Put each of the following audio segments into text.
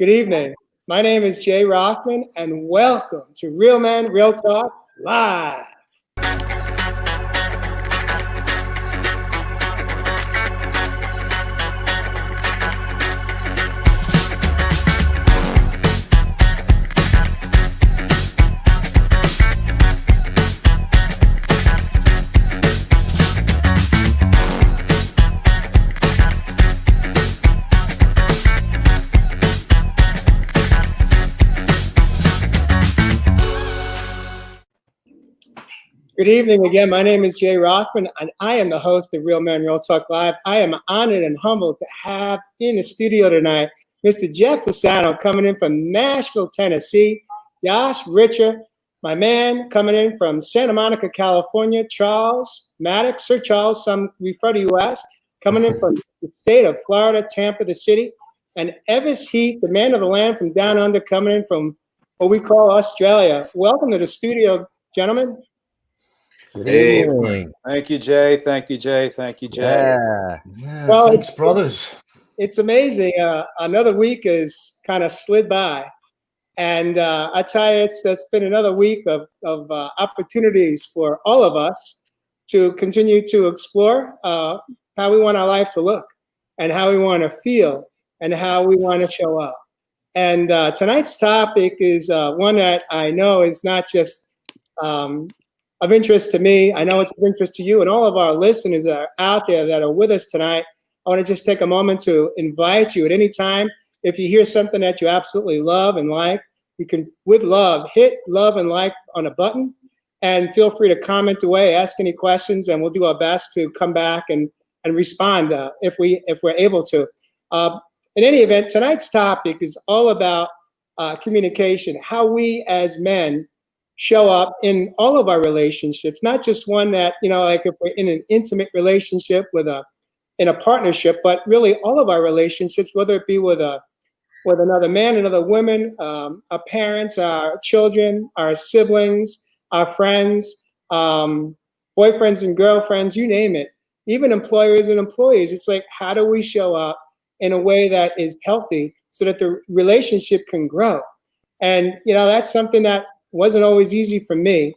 Good evening. My name is Jay Rothman, and welcome to Real Men, Real Talk Live. Good evening again. My name is Jay Rothman, and I am the host of Real Men, Real Talk Live. I am honored and humbled to have in the studio tonight Mr. Jeff Fasano coming in from Nashville, Tennessee. Josh Richer, my man, coming in from Santa Monica, California. Charles Maddox, Sir Charles, some refer to you as, coming in from the state of Florida, Tampa, the city. And Evis Heath, the man of the land from down under, coming in from what we call Australia. Welcome to the studio, gentlemen. Hey, thank you, Jay. Thank you, Jay. Thank you, Jay. Yeah, well, thanks, brothers. It's amazing. Another week has kind of slid by. And I tell you, it's been another week of opportunities for all of us to continue to explore how we want our life to look and how we want to feel and how we want to show up. And tonight's topic is one that I know is not just of interest to me. I know it's of interest to you and all of our listeners that are out there that are with us tonight. I want to just take a moment to invite you at any time. If you hear something that you absolutely love and like, you can, with love, hit love and like on a button and feel free to comment away, ask any questions, and we'll do our best to come back and respond if we're able to. In any event, tonight's topic is all about communication, how we as men show up in all of our relationships, not just one that, like if we're in an intimate relationship in a partnership, but really all of our relationships, whether it be with another man, another woman, our parents, our children, our siblings, our friends, boyfriends and girlfriends, you name it, even employers and employees. It's like, how do we show up in a way that is healthy so that the relationship can grow? And, that's something that wasn't always easy for me,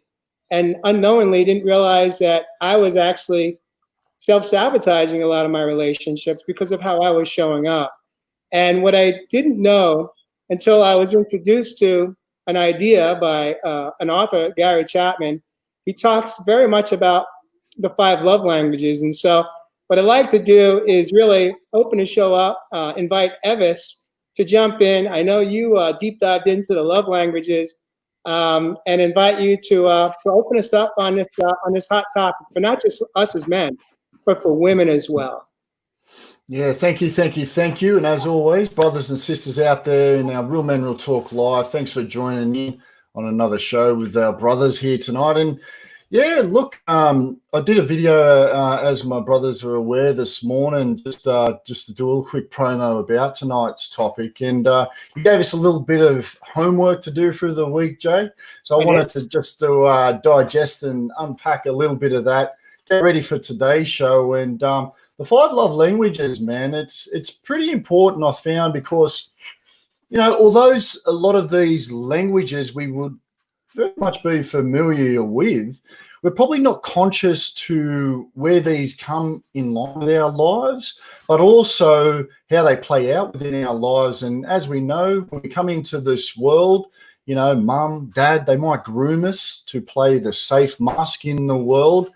and unknowingly didn't realize that I was actually self-sabotaging a lot of my relationships because of how I was showing up. And what I didn't know until I was introduced to an idea by an author, Gary Chapman, he talks very much about the 5 love languages. And so what I'd like to do is really open the show up, invite Evis to jump in. I know you deep dived into the love languages, and invite you to open us up on this hot topic for not just us as men, but for women as well. Yeah, thank you. And as always, brothers and sisters out there in our Real Men Real Talk Live, thanks for joining in on another show with our brothers here tonight. And yeah, look, I did a video, as my brothers are aware, this morning, just to do a little quick promo about tonight's topic. And you gave us a little bit of homework to do through the week, Jay. So I wanted to just digest and unpack a little bit of that, get ready for today's show. And the 5 love languages, man, it's pretty important, I found, because, although a lot of these languages we would very much be familiar with, we're probably not conscious to where these come in line with our lives, but also how they play out within our lives. And as we know, when we come into this world, mum, dad, they might groom us to play the safe mask in the world.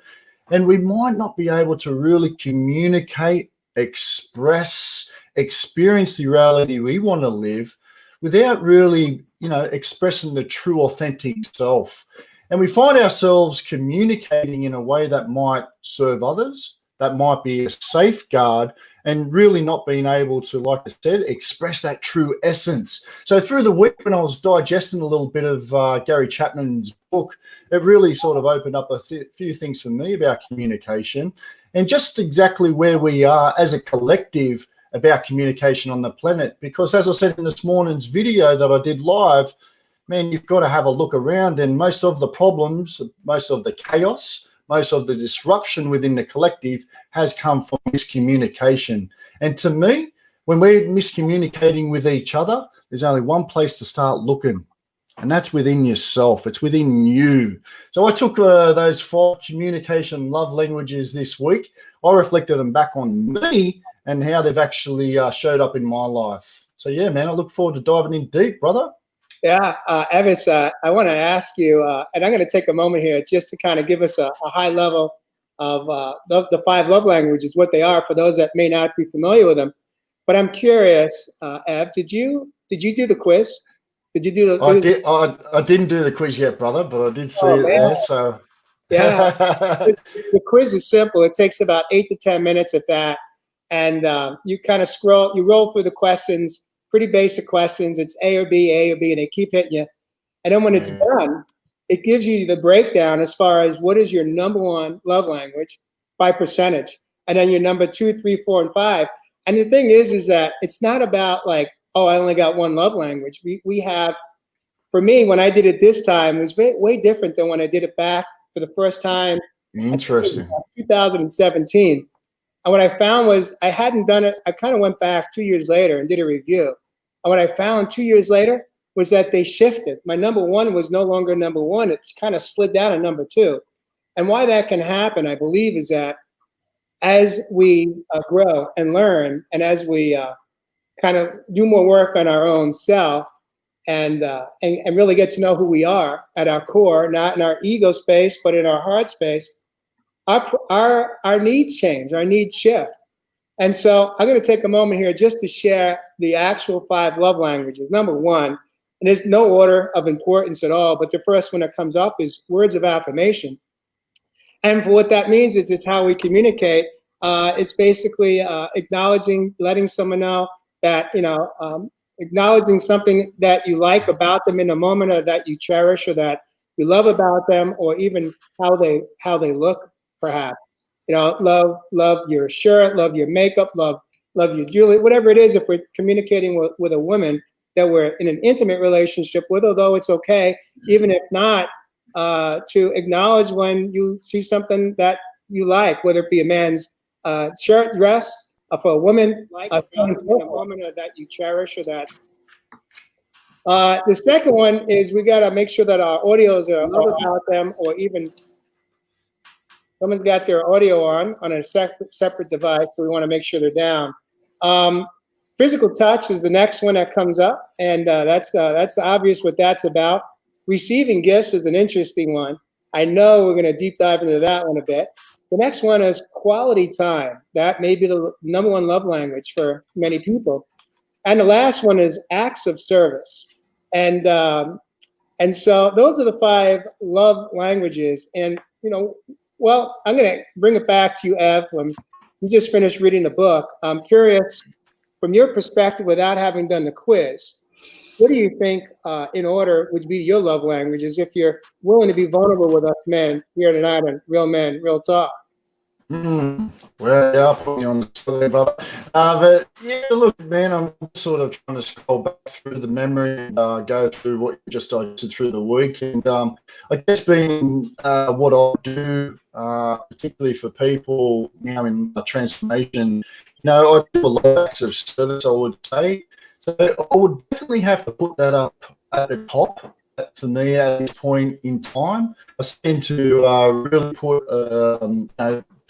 And we might not be able to really communicate, express, experience the reality we want to live without really, expressing the true, authentic self. And we find ourselves communicating in a way that might serve others, that might be a safeguard, and really not being able to, like I said, express that true essence. So through the week, when I was digesting a little bit of Gary Chapman's book, it really sort of opened up a few things for me about communication and just exactly where we are as a collective about communication on the planet. Because as I said in this morning's video that I did live, man, you've got to have a look around, and most of the problems, most of the chaos, most of the disruption within the collective has come from miscommunication. And to me, when we're miscommunicating with each other, there's only one place to start looking, and that's within yourself. It's within you. So I took those 5 communication love languages this week. I reflected them back on me and how they've actually showed up in my life. So yeah, man, I look forward to diving in deep, brother. Yeah, Evis, I want to ask you, and I'm going to take a moment here just to kind of give us a high level of the 5 love languages, what they are for those that may not be familiar with them. But I'm curious, Ev, did you do the quiz? Did you do the? I didn't do the quiz yet, brother, but I did see it there. So yeah, the quiz is simple. It takes about 8 to 10 minutes at that, and you kind of roll through the questions. Pretty basic questions. It's A or B, and they keep hitting you. And then when it's done, it gives you the breakdown as far as what is your number 1 love language by percentage, and then your number 2, 3, 4, and 5. And the thing is that it's not about like, oh, I only got 1 love language. We have, for me, when I did it this time, it was way different than when I did it back for the first time. Interesting. 2017. And what I found was I hadn't done it. I kind of went back 2 years later and did a review. And what I found 2 years later was that they shifted. My number 1 was no longer number 1. It kind of slid down to number 2. And why that can happen, I believe, is that as we grow and learn, and as we kind of do more work on our own self, and really get to know who we are at our core, not in our ego space, but in our heart space, our needs change, our needs shift. And so I'm going to take a moment here just to share the actual 5 love languages. Number 1, and there's no order of importance at all, but the first one that comes up is words of affirmation. And for what that means is it's how we communicate. It's basically acknowledging, letting someone know that, acknowledging something that you like about them in a moment, or that you cherish, or that you love about them, or even how they look. Perhaps, love your shirt, love your makeup, love your jewelry, whatever it is. If we're communicating with a woman that we're in an intimate relationship with, although it's okay, even if not, to acknowledge when you see something that you like, whether it be a man's shirt, dress, for a woman, a woman that you cherish, or that. The second one is we got to make sure that our audios are about them, or even someone's got their audio on a separate device, so we want to make sure they're down. Physical touch is the next one that comes up, and that's obvious what that's about. Receiving gifts is an interesting one. I know we're going to deep dive into that one a bit. The next one is quality time. That may be the number 1 love language for many people. And the last one is acts of service. And so those are the 5 love languages. And, well, I'm going to bring it back to you, Ev. When you just finished reading the book, I'm curious, from your perspective, without having done the quiz, what do you think, in order, would be your love languages, if you're willing to be vulnerable with us men here tonight on Real Men, Real Talk? Well, yeah, I'll put you on the spot, brother. But yeah, look, man, I'm sort of trying to scroll back through the memory and go through what you just digested through the week. And I guess being what I do, particularly for people now in transformation, I do a lot of acts of service, I would say. So I would definitely have to put that up at the top for me at this point in time. I tend to really put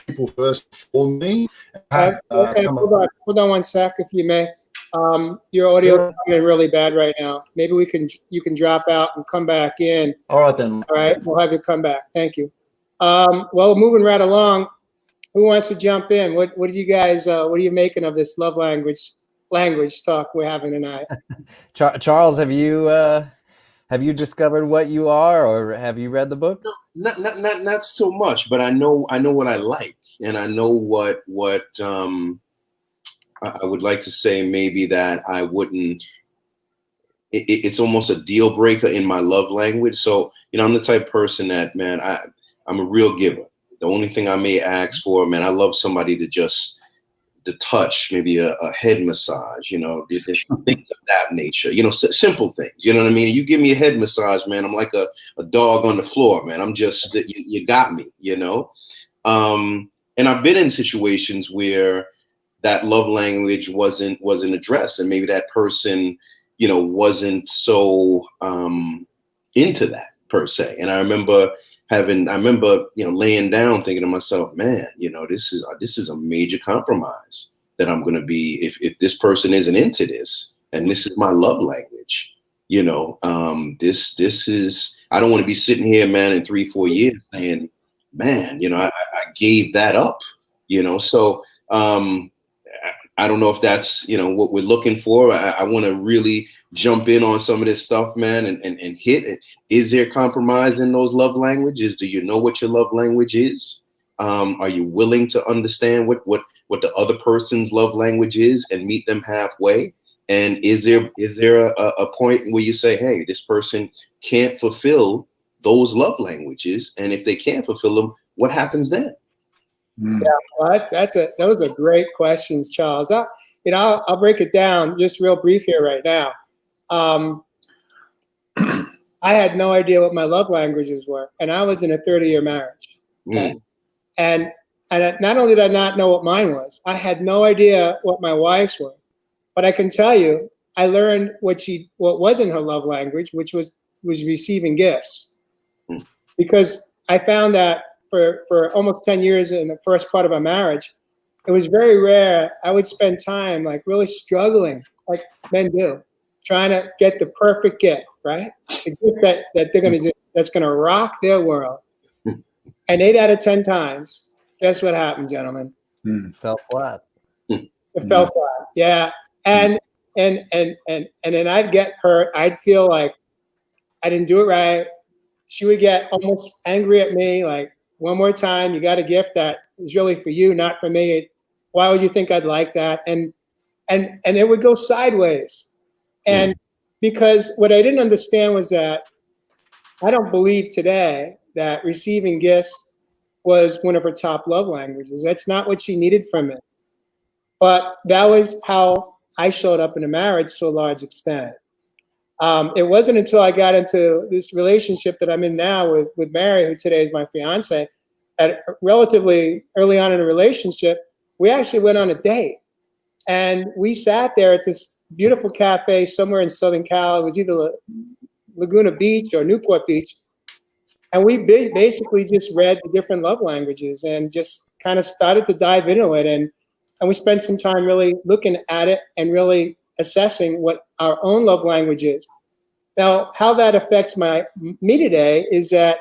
people first for me. Okay, hold on 1 sec, if you may. Your audio is coming in really bad right now. Maybe you can drop out and come back in. All right then. All right, we'll have you come back. Thank you. Well, moving right along. Who wants to jump in? What are you guys? What are you making of this love language talk we're having tonight? Charles, have you discovered what you are, or have you read the book? No, not so much, but I know what I like, and I know what I would like to say. Maybe that I wouldn't. It's almost a deal breaker in my love language. So I'm the type of person that, man, I'm a real giver. The only thing I may ask for, man, I love somebody to touch, maybe a head massage, things of that nature, simple things, you know what I mean? You give me a head massage, man, I'm like a dog on the floor, man. I'm just, you got me, And I've been in situations where that love language wasn't addressed, and maybe that person, you know, wasn't so into that per se. And I remember you know, laying down thinking to myself, man, you know, this is a major compromise that I'm going to be if this person isn't into this, and this is my love language. You know, this is, I don't want to be sitting here, man, in 3-4 years saying, man, you know, I gave that up, you know. So I don't know if that's, you know, what we're looking for. I want to really jump in on some of this stuff, man, and hit it. Is there compromise in those love languages? Do you know what your love language is? Are you willing to understand what the other person's love language is and meet them halfway? And is there a point where you say, hey, this person can't fulfill those love languages, and if they can't fulfill them, what happens then? Yeah, well, those are great questions, Charles. I'll break it down just real brief here right now. I had no idea what my love languages were, and I was in a 30-year marriage. Okay? And not only did I not know what mine was, I had no idea what my wife's were. But I can tell you, I learned what wasn't her love language, which was receiving gifts. Because I found that for almost 10 years in the first part of our marriage, it was very rare. I would spend time like really struggling, like men do, trying to get the perfect gift, right? The gift that's gonna rock their world. And 8 out of 10 times, guess what happened, gentlemen? Fell flat. It fell flat. Yeah. And then I'd get hurt. I'd feel like I didn't do it right. She would get almost angry at me, like, one more time, you got a gift that is really for you, not for me. Why would you think I'd like that? And it would go sideways. And because what I didn't understand was that I don't believe today that receiving gifts was one of her top love languages. That's not what she needed from me. But that was how I showed up in a marriage to a large extent. It wasn't until I got into this relationship that I'm in now with Mary, who today is my fiance, that relatively early on in a relationship, we actually went on a date. And we sat there at this beautiful cafe somewhere in Southern Cal. It was either Laguna Beach or Newport Beach. And we basically just read the different love languages and just kind of started to dive into it. And we spent some time really looking at it and really assessing what our own love language is. Now, how that affects me today is that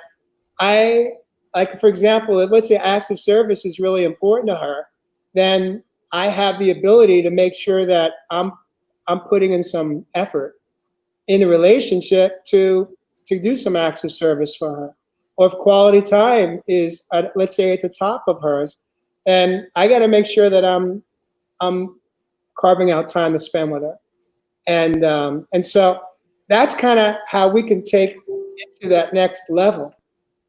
for example, if let's say acts of service is really important to her, then I have the ability to make sure that I'm putting in some effort in the relationship to do some acts of service for her. Or if quality time is, let's say, at the top of hers, and I got to make sure that I'm carving out time to spend with her. And so that's kind of how we can take it to that next level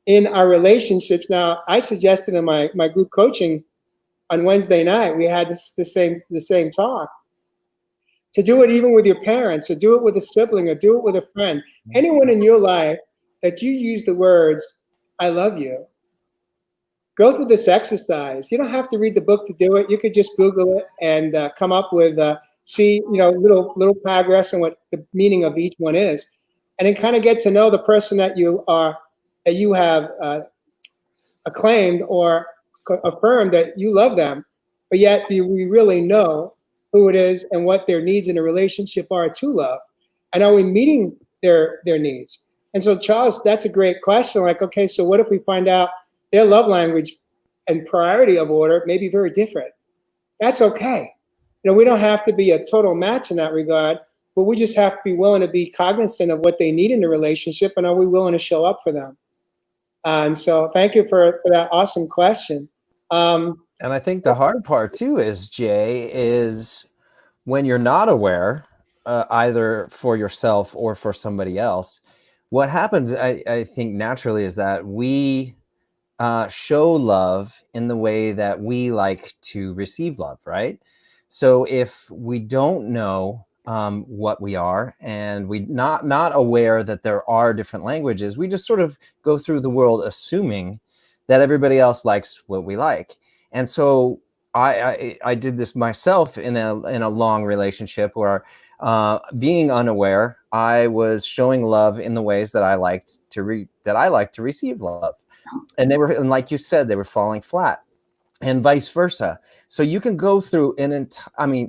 in our relationships. Now, I suggested in my group coaching on Wednesday night, we had the same talk, to do it even with your parents, or do it with a sibling, or do it with a friend. Anyone in your life that you use the words, I love you. Go through this exercise. You don't have to read the book to do it. You could just Google it and come up with, see, little paragraphs and what the meaning of each one is. And then kind of get to know the person that you have acclaimed or affirmed that you love them, but yet do we really know who it is and what their needs in a relationship are to love? And are we meeting their needs? And so, Charles, that's a great question. Like, okay, so what if we find out their love language and priority of order may be very different? That's okay. We don't have to be a total match in that regard, but we just have to be willing to be cognizant of what they need in the relationship, and are we willing to show up for them? And so thank you for that awesome question. And I think the hard part too is, Jay, is when you're not aware, either for yourself or for somebody else, what happens, I think naturally, is that we show love in the way that we like to receive love, right? So if we don't know what we are, and we not aware that there are different languages, we just sort of go through the world assuming that everybody else likes what we like. And so I did this myself in a long relationship where being unaware, I was showing love in the ways that I liked to receive love, and and like you said, they were falling flat, and vice versa. So you can go through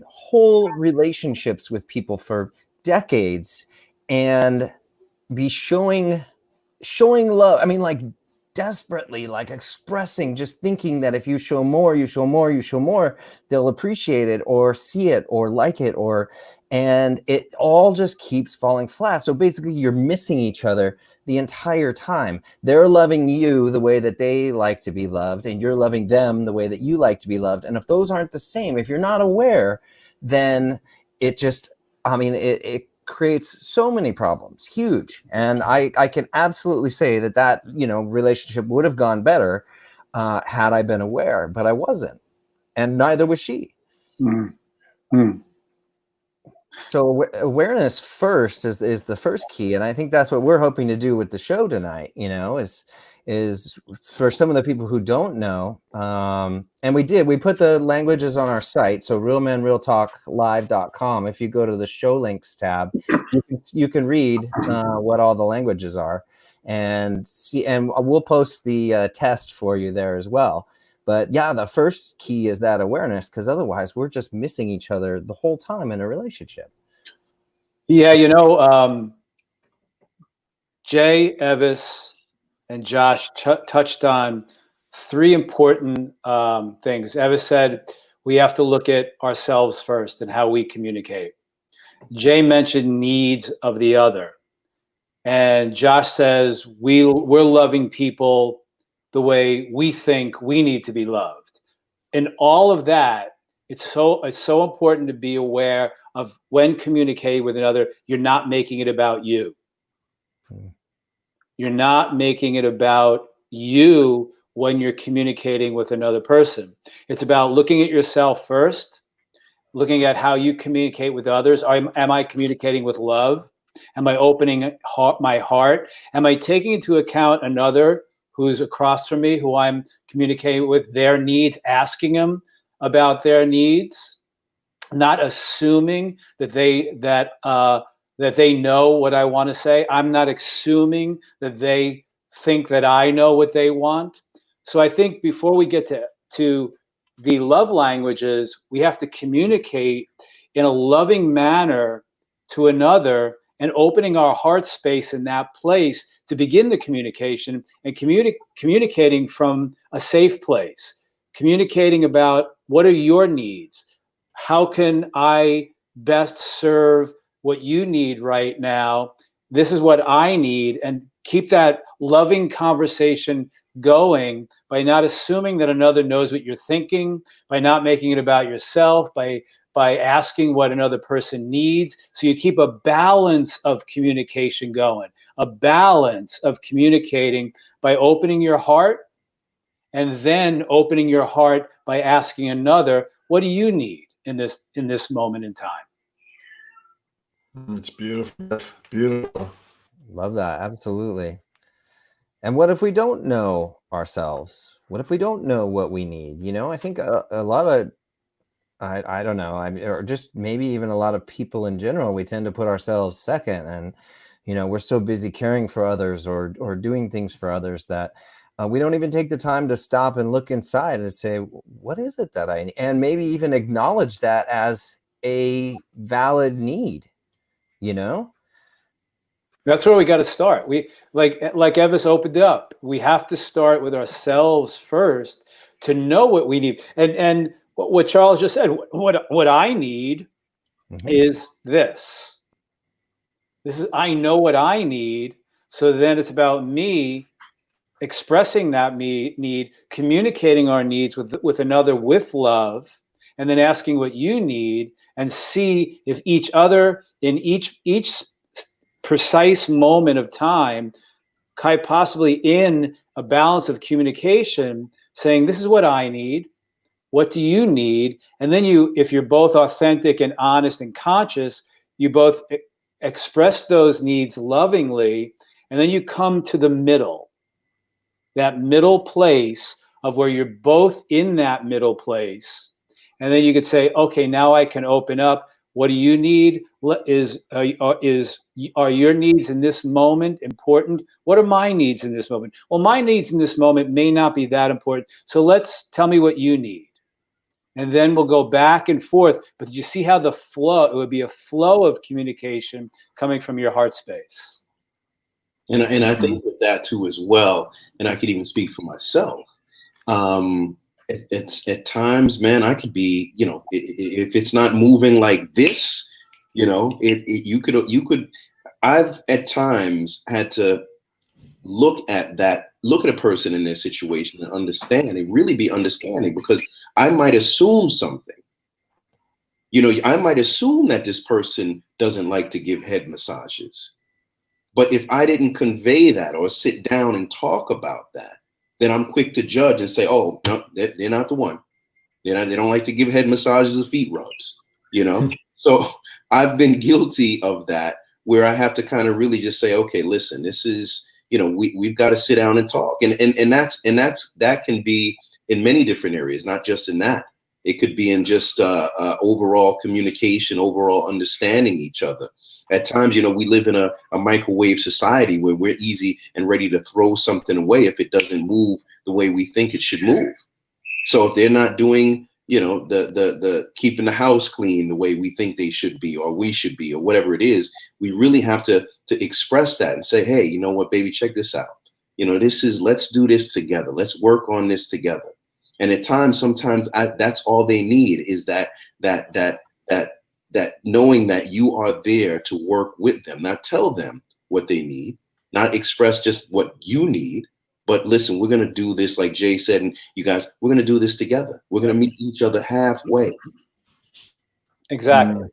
whole relationships with people for decades and be showing love. I mean, like desperately, like expressing, just thinking that if you show more, they'll appreciate it or see it or like it, and it all just keeps falling flat. So basically you're missing each other the entire time. They're loving you the way that they like to be loved, and you're loving them the way that you like to be loved. And if those aren't the same, if you're not aware, then it just, it creates so many problems, huge. And I can absolutely say that relationship would have gone better had I been aware, but I wasn't, and neither was she. So awareness first is the first key, and I think that's what we're hoping to do with the show tonight. Is for some of the people who don't know, and we put the languages on our site, so realmenrealtalklive.com. If you go to the show links tab, you can read what all the languages are, and see, and we'll post the test for you there as well. But yeah, the first key is that awareness, because otherwise we're just missing each other the whole time in a relationship. Yeah, Jay, Evis, and Josh touched on three important things. Evis said we have to look at ourselves first and how we communicate. Jay mentioned needs of the other. And Josh says we're loving people the way we think we need to be loved. And all of that, it's so important to be aware of when communicating with another, you're not making it about you. You're not making it about you when you're communicating with another person. It's about looking at yourself first, looking at how you communicate with others. Am I communicating with love? Am I opening my heart? Am I taking into account another who's across from me, who I'm communicating with, their needs, asking them about their needs, not assuming that they know what I want to say. I'm not assuming that they think that I know what they want. So I think before we get to the love languages, we have to communicate in a loving manner to another, and opening our heart space in that place to begin the communication, and communicating from a safe place, communicating about what are your needs, how can I best serve what you need right now, this is what I need, and keep that loving conversation going by not assuming that another knows what you're thinking, by not making it about yourself, by asking what another person needs. So you keep a balance of communication going, a balance of communicating by opening your heart, and then opening your heart by asking another, what do you need in this moment in time? It's beautiful. Beautiful. Love that. Absolutely. And what if we don't know ourselves? What if we don't know what we need? I think a lot of, I don't know, or just maybe even a lot of people in general, we tend to put ourselves second, and we're so busy caring for others or doing things for others that we don't even take the time to stop and look inside and say, what is it that I need? And maybe even acknowledge that as a valid need. That's where we got to start. We like Evis opened up. We have to start with ourselves first to know what we need. And what Charles just said, what I need is this. This is, I know what I need. So then it's about me expressing that need, communicating our needs with another with love, and then asking what you need, and see if each other in each precise moment of time, possibly in a balance of communication, saying, this is what I need, what do you need? And then if you're both authentic and honest and conscious, you both express those needs lovingly, and then you come to the middle, that middle place of where you're both in that middle place, And then you could say, okay, now I can open up. What do you need? Are your needs in this moment important? What are my needs in this moment? Well, my needs in this moment may not be that important. So tell me what you need. And then we'll go back and forth. But you see how it would be a flow of communication coming from your heart space. And I think with that too as well, and I could even speak for myself. It's at times, man, I could be, if it's not moving like this, you could. I've at times had to look at a person in their situation and understand and really be understanding, because I might assume something. I might assume that this person doesn't like to give head massages. But if I didn't convey that or sit down and talk about that, then I'm quick to judge and say, oh, no, they're not the one. They don't like to give head massages or feet rubs, So I've been guilty of that, where I have to kind of really just say, okay, listen, this is, we've got to sit down and talk. And that can be in many different areas, not just in that. It could be in just overall communication, overall understanding each other. At times, we live in a microwave society where we're easy and ready to throw something away if it doesn't move the way we think it should move. So if they're not doing, the keeping the house clean the way we think they should be, or we should be, or whatever it is, we really have to express that and say, hey, you know what, baby, check this out. Let's do this together. Let's work on this together. And at times, sometimes that's all they need, is that knowing that you are there to work with them, not tell them what they need, not express just what you need, but listen, we're going to do this, like Jay said, and you guys, we're going to do this together. We're going to meet each other halfway. Exactly.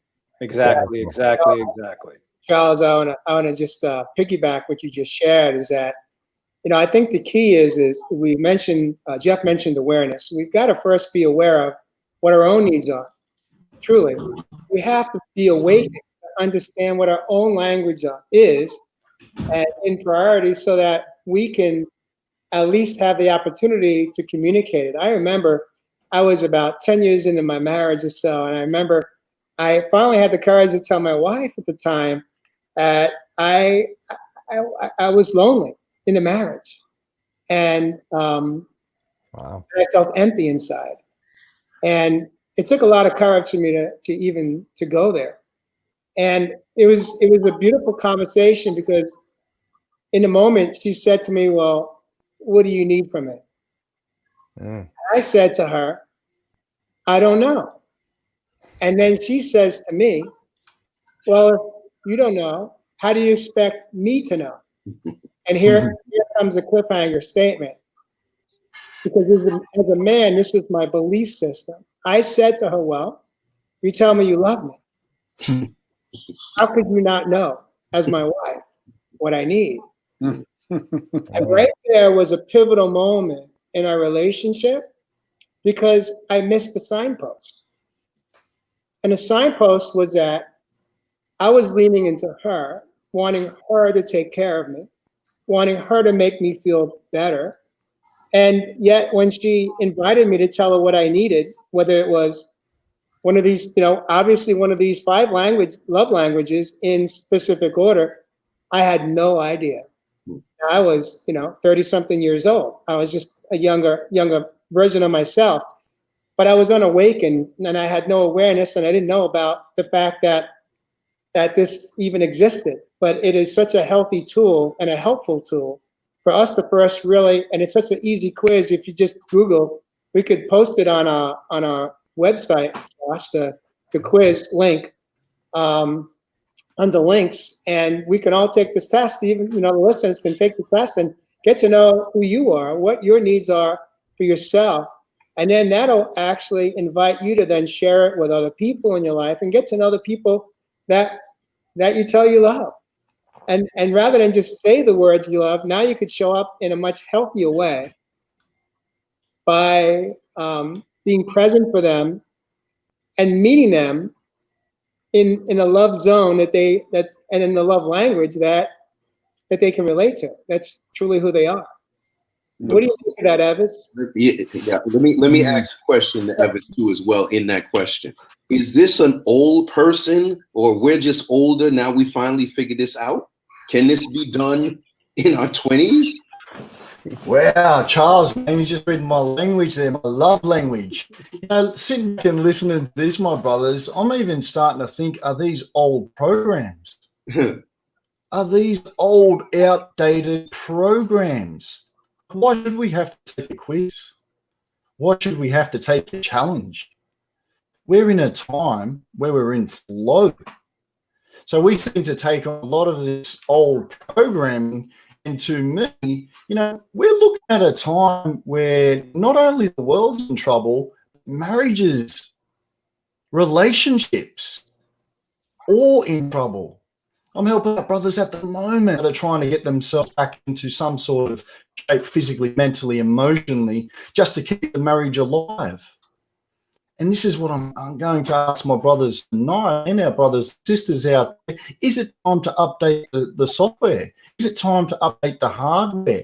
Charles, I want to just piggyback what you just shared, is that, I think the key is we mentioned, Jeff mentioned awareness. We've got to first be aware of what our own needs are. Truly, we have to be awake to understand what our own language is, and in priority, so that we can at least have the opportunity to communicate it. I remember I was about 10 years into my marriage or so, and I remember I finally had the courage to tell my wife at the time that I was lonely in the marriage, and Wow. I felt empty inside, and it took a lot of courage for me to go there. And it was a beautiful conversation, because in the moment she said to me, well, what do you need from it? I said to her, I don't know. And then she says to me, well, if you don't know, how do you expect me to know? And here comes a cliffhanger statement. Because as a man, this was my belief system. I said to her, well, you tell me you love me. How could you not know, as my wife, what I need? And right there was a pivotal moment in our relationship, because I missed the signpost. And the signpost was that I was leaning into her, wanting her to take care of me, wanting her to make me feel better. And yet when she invited me to tell her what I needed, whether it was one of these, obviously one of these 5 love languages in specific order, I had no idea. I was, 30 something years old. I was just a younger version of myself, but I was unawakened, and I had no awareness, and I didn't know about the fact that this even existed. But it is such a healthy tool and a helpful tool for us to first really, and it's such an easy quiz. If you just Google, we could post it on our website, Josh, the quiz link, under links, and we can all take this test. Even, the listeners can take the test and get to know who you are, what your needs are for yourself. And then that'll actually invite you to then share it with other people in your life and get to know the people that you tell you love. And rather than just say the words you love, now you could show up in a much healthier way by being present for them and meeting them in a love zone and in the love language that they can relate to. That's truly who they are. What do you think of that, Evis? Yeah. Let me ask a question to Evans too as well in that question. Is this an old person, or we're just older now? We finally figured this out. Can this be done in our 20s? Wow, Charles, man, you just read my language there, my love language. You know, sitting back and listening to this, my brothers, I'm even starting to think, are these old programs? Are these old, outdated programs? Why should we have to take a quiz? Why should we have to take a challenge? We're in a time where we're in flow. So we seem to take on a lot of this old programming. And to me, you know, we're looking at a time where not only the world's in trouble, marriages, relationships, all in trouble. I'm helping out brothers at the moment that are trying to get themselves back into some sort of shape, physically, mentally, emotionally, just to keep the marriage alive. And this is what I'm going to ask my brothers tonight and our brothers and sisters out there. Is it time to update the software? Is it time to update the hardware?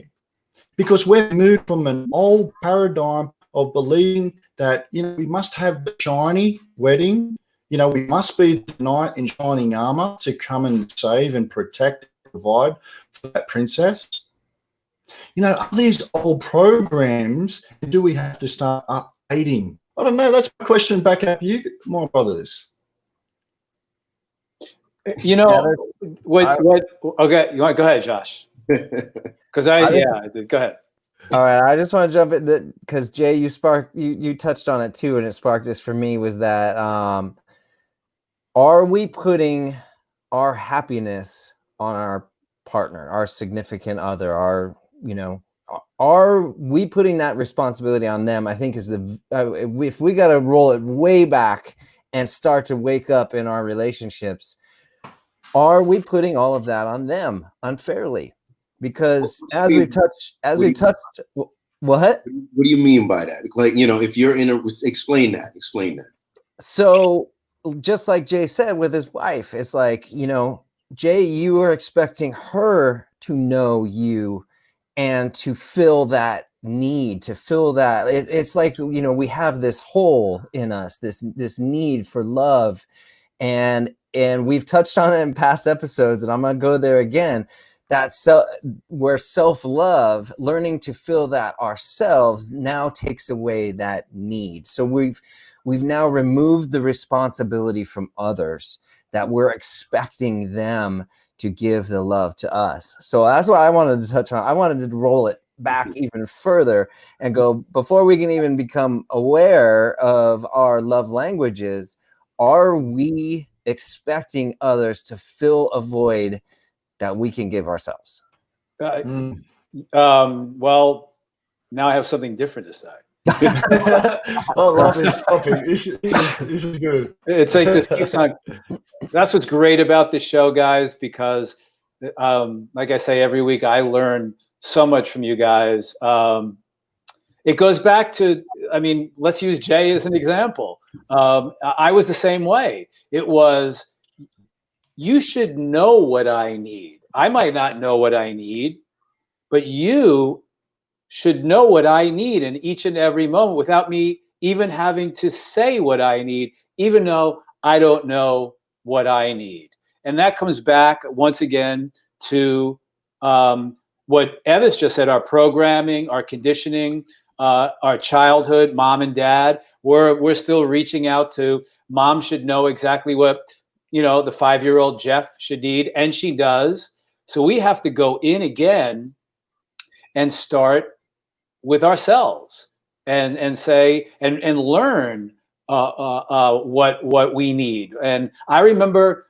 Because we've moved from an old paradigm of believing that, you know, we must have the shiny wedding. You know, we must be the knight in shining armor to come and save and protect and provide for that princess. You know, are these old programs, do we have to start updating? I don't know. That's my question back at you, my brothers. You know, okay, you want, go ahead, Josh. Because go ahead. All right, I just want to jump in because Jay, you touched on it too, and it sparked this for me was that are we putting our happiness on our partner, our significant other, our, you know, are we putting that responsibility on them? I think is if we got to roll it way back and start to wake up in our relationships, are we putting all of that on them unfairly? Because as we've touched, what do you mean by that? Like, you know, if you're in a, explain that. So just like Jay said with his wife, it's like, you know, Jay, you are expecting her to know you and to fill that need, to fill that. It's like, you know, we have this hole in us, this need for love. And we've touched on it in past episodes, and I'm going to go there again. That's where self-love, learning to feel that ourselves, now takes away that need. So we've now removed the responsibility from others, that we're expecting them to give the love to us. So that's what I wanted to touch on. I wanted to roll it back even further and go, before we can even become aware of our love languages, are we expecting others to fill a void that we can give ourselves? Well, now I have something different to say. I love this topic. This is good. It's like just keeps on. That's what's great about this show, guys, because like I say every week, I learn so much from you guys. It goes back to, I mean, let's use Jay as an example. I was the same way. It was, you should know what I need. I might not know what I need, but you should know what I need in each and every moment without me even having to say what I need, even though I don't know what I need. And that comes back once again to what Evis just said, our programming, our conditioning, our childhood, mom and dad. We're still reaching out to mom should know exactly what, you know, the 5-year-old Jeff should need, and she does. So we have to go in again and start with ourselves and say and learn what we need. And I remember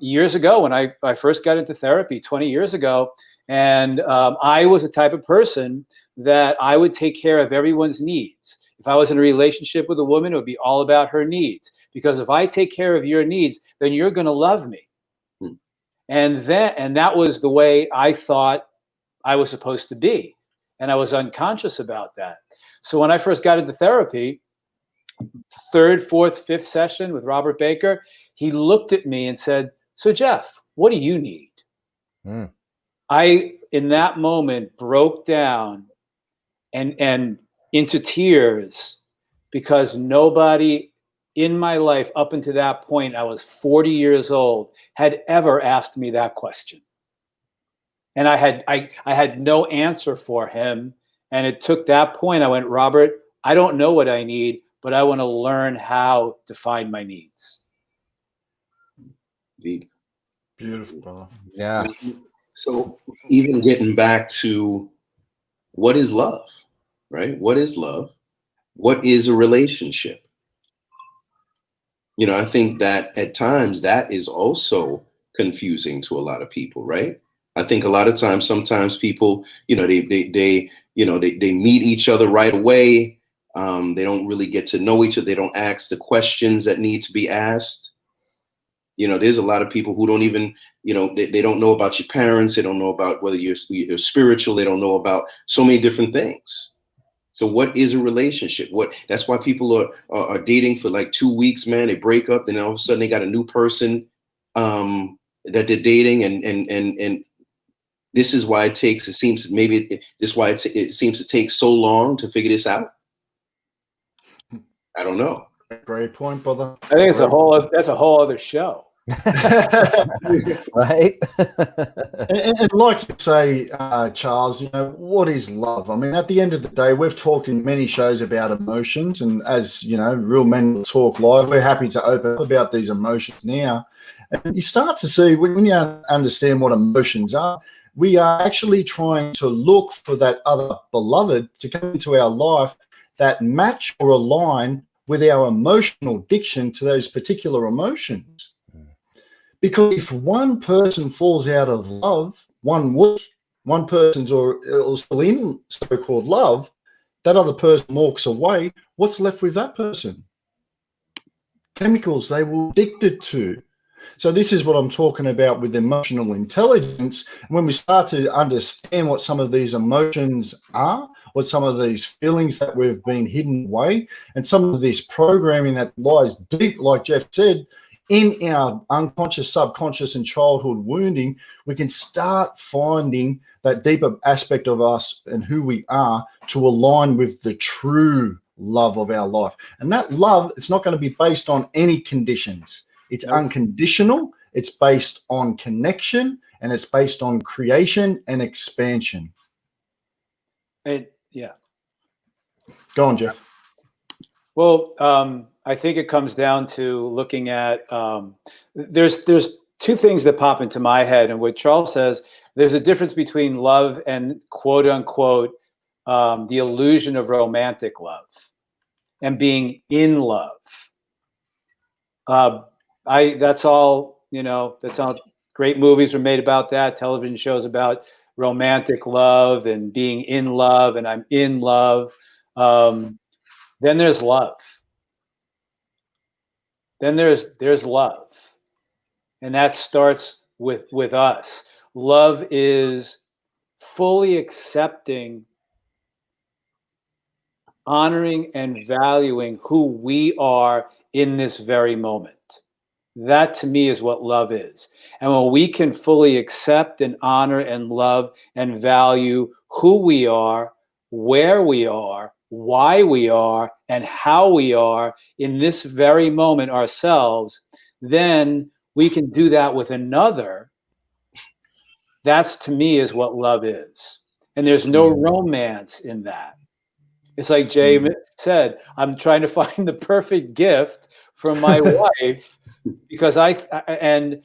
years ago when I first got into therapy 20 years ago, and I was the type of person that I would take care of everyone's needs. If I was in a relationship with a woman, it would be all about her needs. Because if I take care of your needs, then you're going to love me. And that was the way I thought I was supposed to be. And I was unconscious about that. So when I first got into therapy, 3rd, 4th, 5th session with Robert Baker, he looked at me and said, so Jeff, what do you need? I, in that moment, broke down and into tears, because nobody in my life up until that point, I was 40 years old, had ever asked me that question. And I had no answer for him. And it took that point, I went, Robert, I don't know what I need, but I want to learn how to find my needs. Deep. Beautiful, brother. Yeah. So even getting back to what is love, right? What is love? What is a relationship? You know, I think that at times that is also confusing to a lot of people, right? I think a lot of times, sometimes people, you know, they meet each other right away. They don't really get to know each other. They don't ask the questions that need to be asked. You know, there's a lot of people who don't even, you know, they don't know about your parents. They don't know about whether you're spiritual. They don't know about so many different things. So what is a relationship? That's why people are dating for like 2 weeks, man. They break up, then all of a sudden they got a new person that they're dating, and this is why it seems to take so long to figure this out. I don't know. Great point, brother. I think that's a whole other show. Right. And like you say, Charles, you know, what is love? I mean, at the end of the day, we've talked in many shows about emotions, and as you know, Real Men Will Talk Live, we're happy to open up about these emotions now. And you start to see, when you understand what emotions are, we are actually trying to look for that other beloved to come into our life that match or align with our emotional addiction to those particular emotions. Because if one person falls out of love 1 week, one person's or still in so-called love, that other person walks away, what's left with that person? Chemicals they were addicted to. So this is what I'm talking about with emotional intelligence. When we start to understand what some of these emotions are, what some of these feelings that we've been hidden away, and some of this programming that lies deep, like Jeff said, in our unconscious, subconscious, and childhood wounding, we can start finding that deeper aspect of us and who we are to align with the true love of our life. And that love, it's not going to be based on any conditions. It's unconditional, it's based on connection, and it's based on creation and expansion. Yeah. Go on, Jeff. Well, I think it comes down to looking at, there's two things that pop into my head, and what Charles says, there's a difference between love and quote unquote, the illusion of romantic love and being in love. That's all, you know, that's all. Great movies were made about that, television shows about romantic love and being in love, and I'm in love. Then there's love. Then there's love. And that starts with us. Love is fully accepting, honoring, and valuing who we are in this very moment. That to me is what love is. And when we can fully accept and honor and love and value who we are, where we are, why we are, and how we are in this very moment ourselves, then we can do that with another. That's to me is what love is. And there's no romance in that. It's like Jay said, I'm trying to find the perfect gift for my wife, because and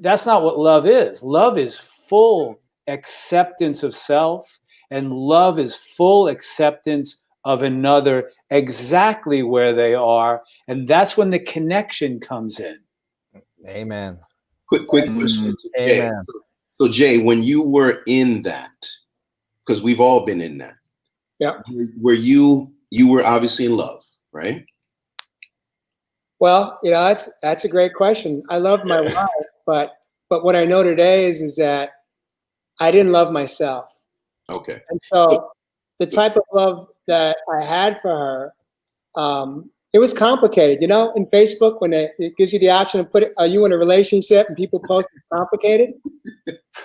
that's not what love is. Love is full acceptance of self, and love is full acceptance of another exactly where they are. And that's when the connection comes in. Amen. Quick question. Amen. So Jay, when you were in that, because we've all been in that. Yeah. Were you were obviously in love, right? Well, you know, that's a great question. I love my wife, but what I know today is that I didn't love myself. Okay. And so the type of love that I had for her, it was complicated. You know, in Facebook, when it gives you the option to put it, are you in a relationship, and people post it's complicated.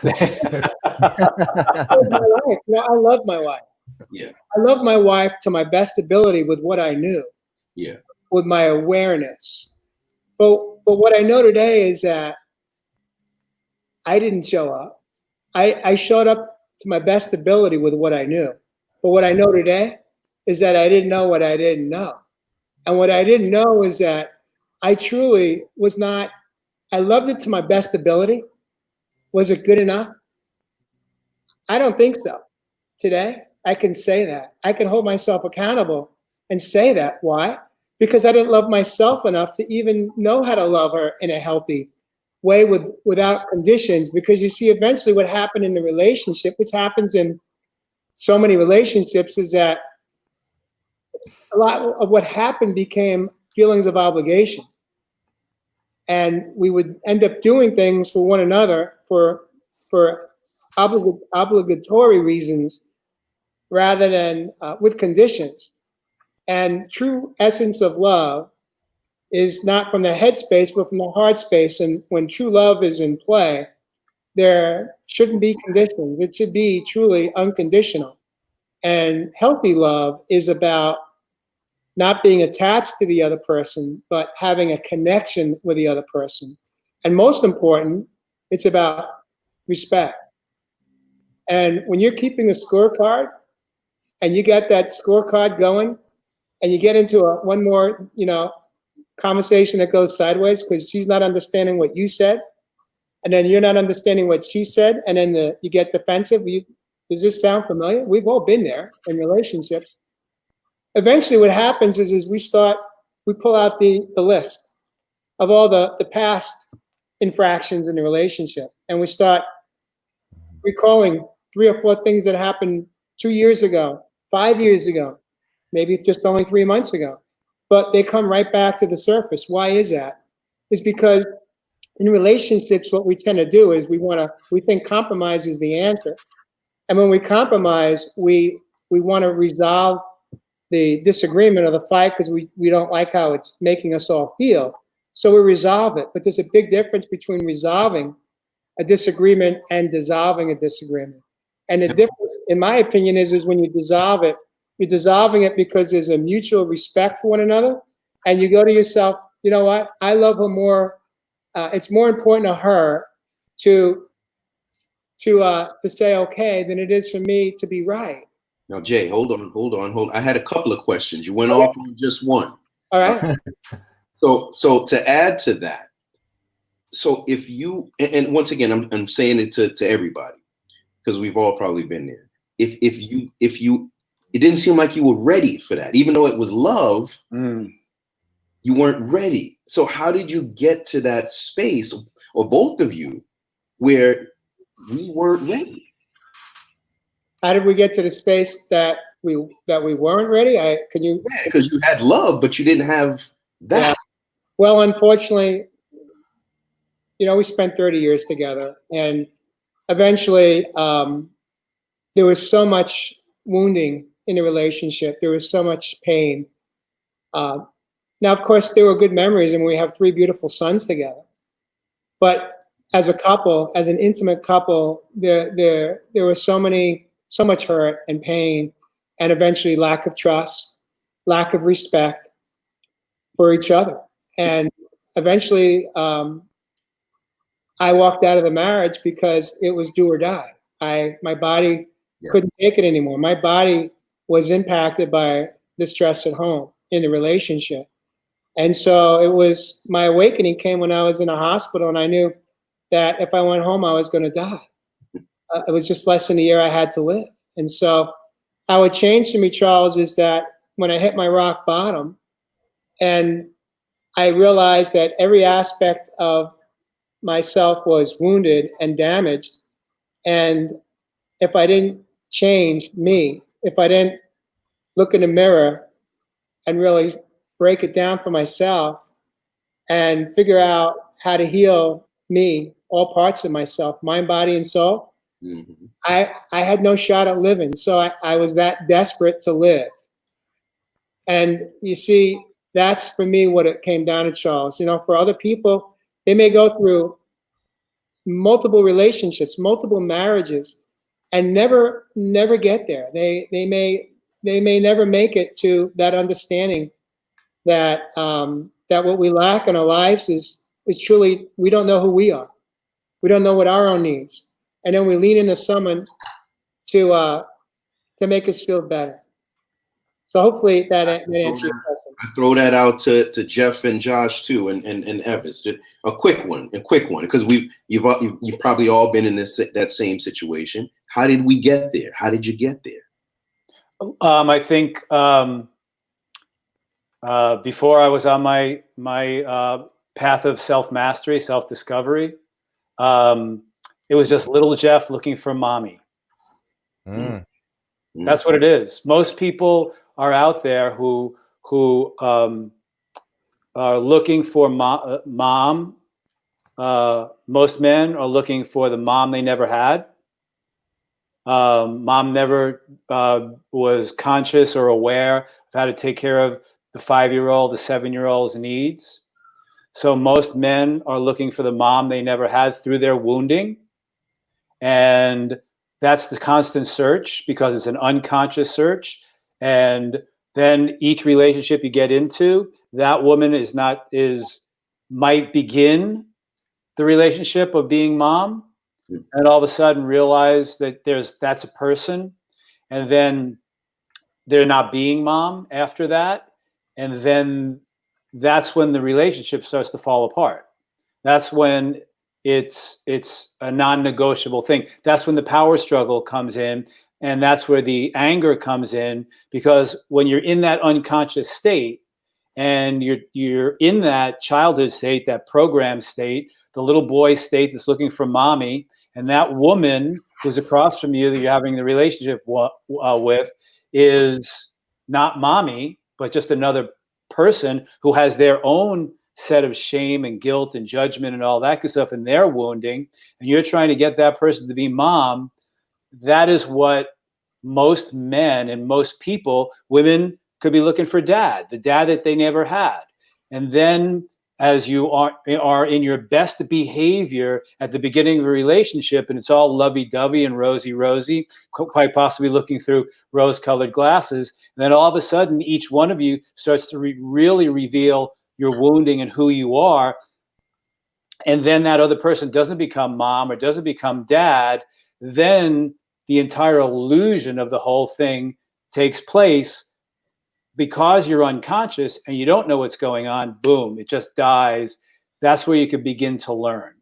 I love my wife. You know, I love my wife. Yeah. I loved my wife to my best ability with what I knew, Yeah. with my awareness. But what I know today is that I didn't show up. I showed up to my best ability with what I knew. But what I know today is that I didn't know what I didn't know. And what I didn't know is that I truly was not, I loved it to my best ability. Was it good enough? I don't think so. Today, I can say that. I can hold myself accountable and say that. Why? Because I didn't love myself enough to even know how to love her in a healthy way without conditions. Because you see, eventually what happened in the relationship, which happens in so many relationships, is that a lot of what happened became feelings of obligation. And we would end up doing things for one another for obligatory reasons rather than with conditions. And true essence of love is not from the head space, but from the heart space. And when true love is in play, there shouldn't be conditions. It should be truly unconditional. And healthy love is about not being attached to the other person, but having a connection with the other person. And most important, it's about respect. And when you're keeping a scorecard and you get that scorecard going and you get into one more, conversation that goes sideways because she's not understanding what you said, and then you're not understanding what she said, and then you get defensive. Does this sound familiar? We've all been there in relationships. Eventually what happens is we pull out the list of all the past infractions in the relationship, and we start recalling 3 or 4 things that happened 2 years ago, 5 years ago, maybe just only 3 months ago. But they come right back to the surface. Why is that? It's because in relationships, what we tend to do is we think compromise is the answer. And when we compromise, we want to resolve the disagreement or the fight because we don't like how it's making us all feel. So we resolve it. But there's a big difference between resolving a disagreement and dissolving a disagreement. And the difference, in my opinion, is when you dissolve it, you're dissolving it because there's a mutual respect for one another. And you go to yourself, you know what? I love her more. It's more important to her to say okay than it is for me to be right. Now, Jay, hold on. I had a couple of questions. You went off on just one. All right. So to add to that, so if you, and once again, I'm saying it to everybody because we've all probably been there. If you, it didn't seem like you were ready for that, even though it was love. You weren't ready. So how did you get to that space, or both of you, where we weren't ready? How did we get to the space that we weren't ready? Can you? Yeah, because you had love, but you didn't have that. Yeah. Well, unfortunately, we spent 30 years together, and eventually there was so much wounding in the relationship. There was so much pain. Now, of course, there were good memories, and we have 3 beautiful sons together. But as a couple, as an intimate couple, there was so much hurt and pain, and eventually lack of trust, lack of respect for each other. And eventually, I walked out of the marriage because it was do or die. My body couldn't take it anymore. My body was impacted by the stress at home in the relationship. And so my awakening came when I was in a hospital, and I knew that if I went home, I was going to die. It was just less than a year I had to live. And so how it changed for me, Charles, is that when I hit my rock bottom and I realized that every aspect of myself was wounded and damaged, and if I didn't change me, if I didn't look in the mirror and really break it down for myself and figure out how to heal me, all parts of myself, mind, body, and soul, I had no shot at living. So I was that desperate to live. And you see, that's for me what it came down to, Charles. For other people, they may go through multiple relationships, multiple marriages, and never get there. They may never make it to that understanding that that what we lack in our lives is truly, we don't know who we are. We don't know what our own needs, and then we lean into someone to make us feel better. So hopefully that answers your question. I throw that out to Jeff and Josh too, and Evans. Just a quick one, because you've probably all been in that same situation. How did we get there? How did you get there? I think before I was on my path of self-mastery, self-discovery, it was just little Jeff looking for mommy. That's what it is. Most people are out there who are looking for mom. Most men are looking for the mom they never had. Mom never was conscious or aware of how to take care of the 5-year-old, the 7-year-old's needs. So most men are looking for the mom they never had through their wounding. And that's the constant search, because it's an unconscious search. And then each relationship you get into, that woman might begin the relationship of being mom, and all of a sudden realize that that's a person, and then they're not being mom after that. And then that's when the relationship starts to fall apart. That's when it's a non-negotiable thing. That's when the power struggle comes in, and that's where the anger comes in, because when you're in that unconscious state and you're in that childhood state, that program state, the little boy state that's looking for mommy, and that woman who's across from you that you're having the relationship with is not mommy, but just another person who has their own set of shame and guilt and judgment and all that good stuff, and their wounding, and you're trying to get that person to be mom. That is what most men and most people, women could be looking for dad, the dad that they never had. And then as you are in your best behavior at the beginning of a relationship, and it's all lovey-dovey and rosy, quite possibly looking through rose-colored glasses, and then all of a sudden each one of you starts to really reveal your wounding and who you are, and then that other person doesn't become mom or doesn't become dad, then the entire illusion of the whole thing takes place. Because you're unconscious and you don't know what's going on, boom, it just dies. That's where you can begin to learn.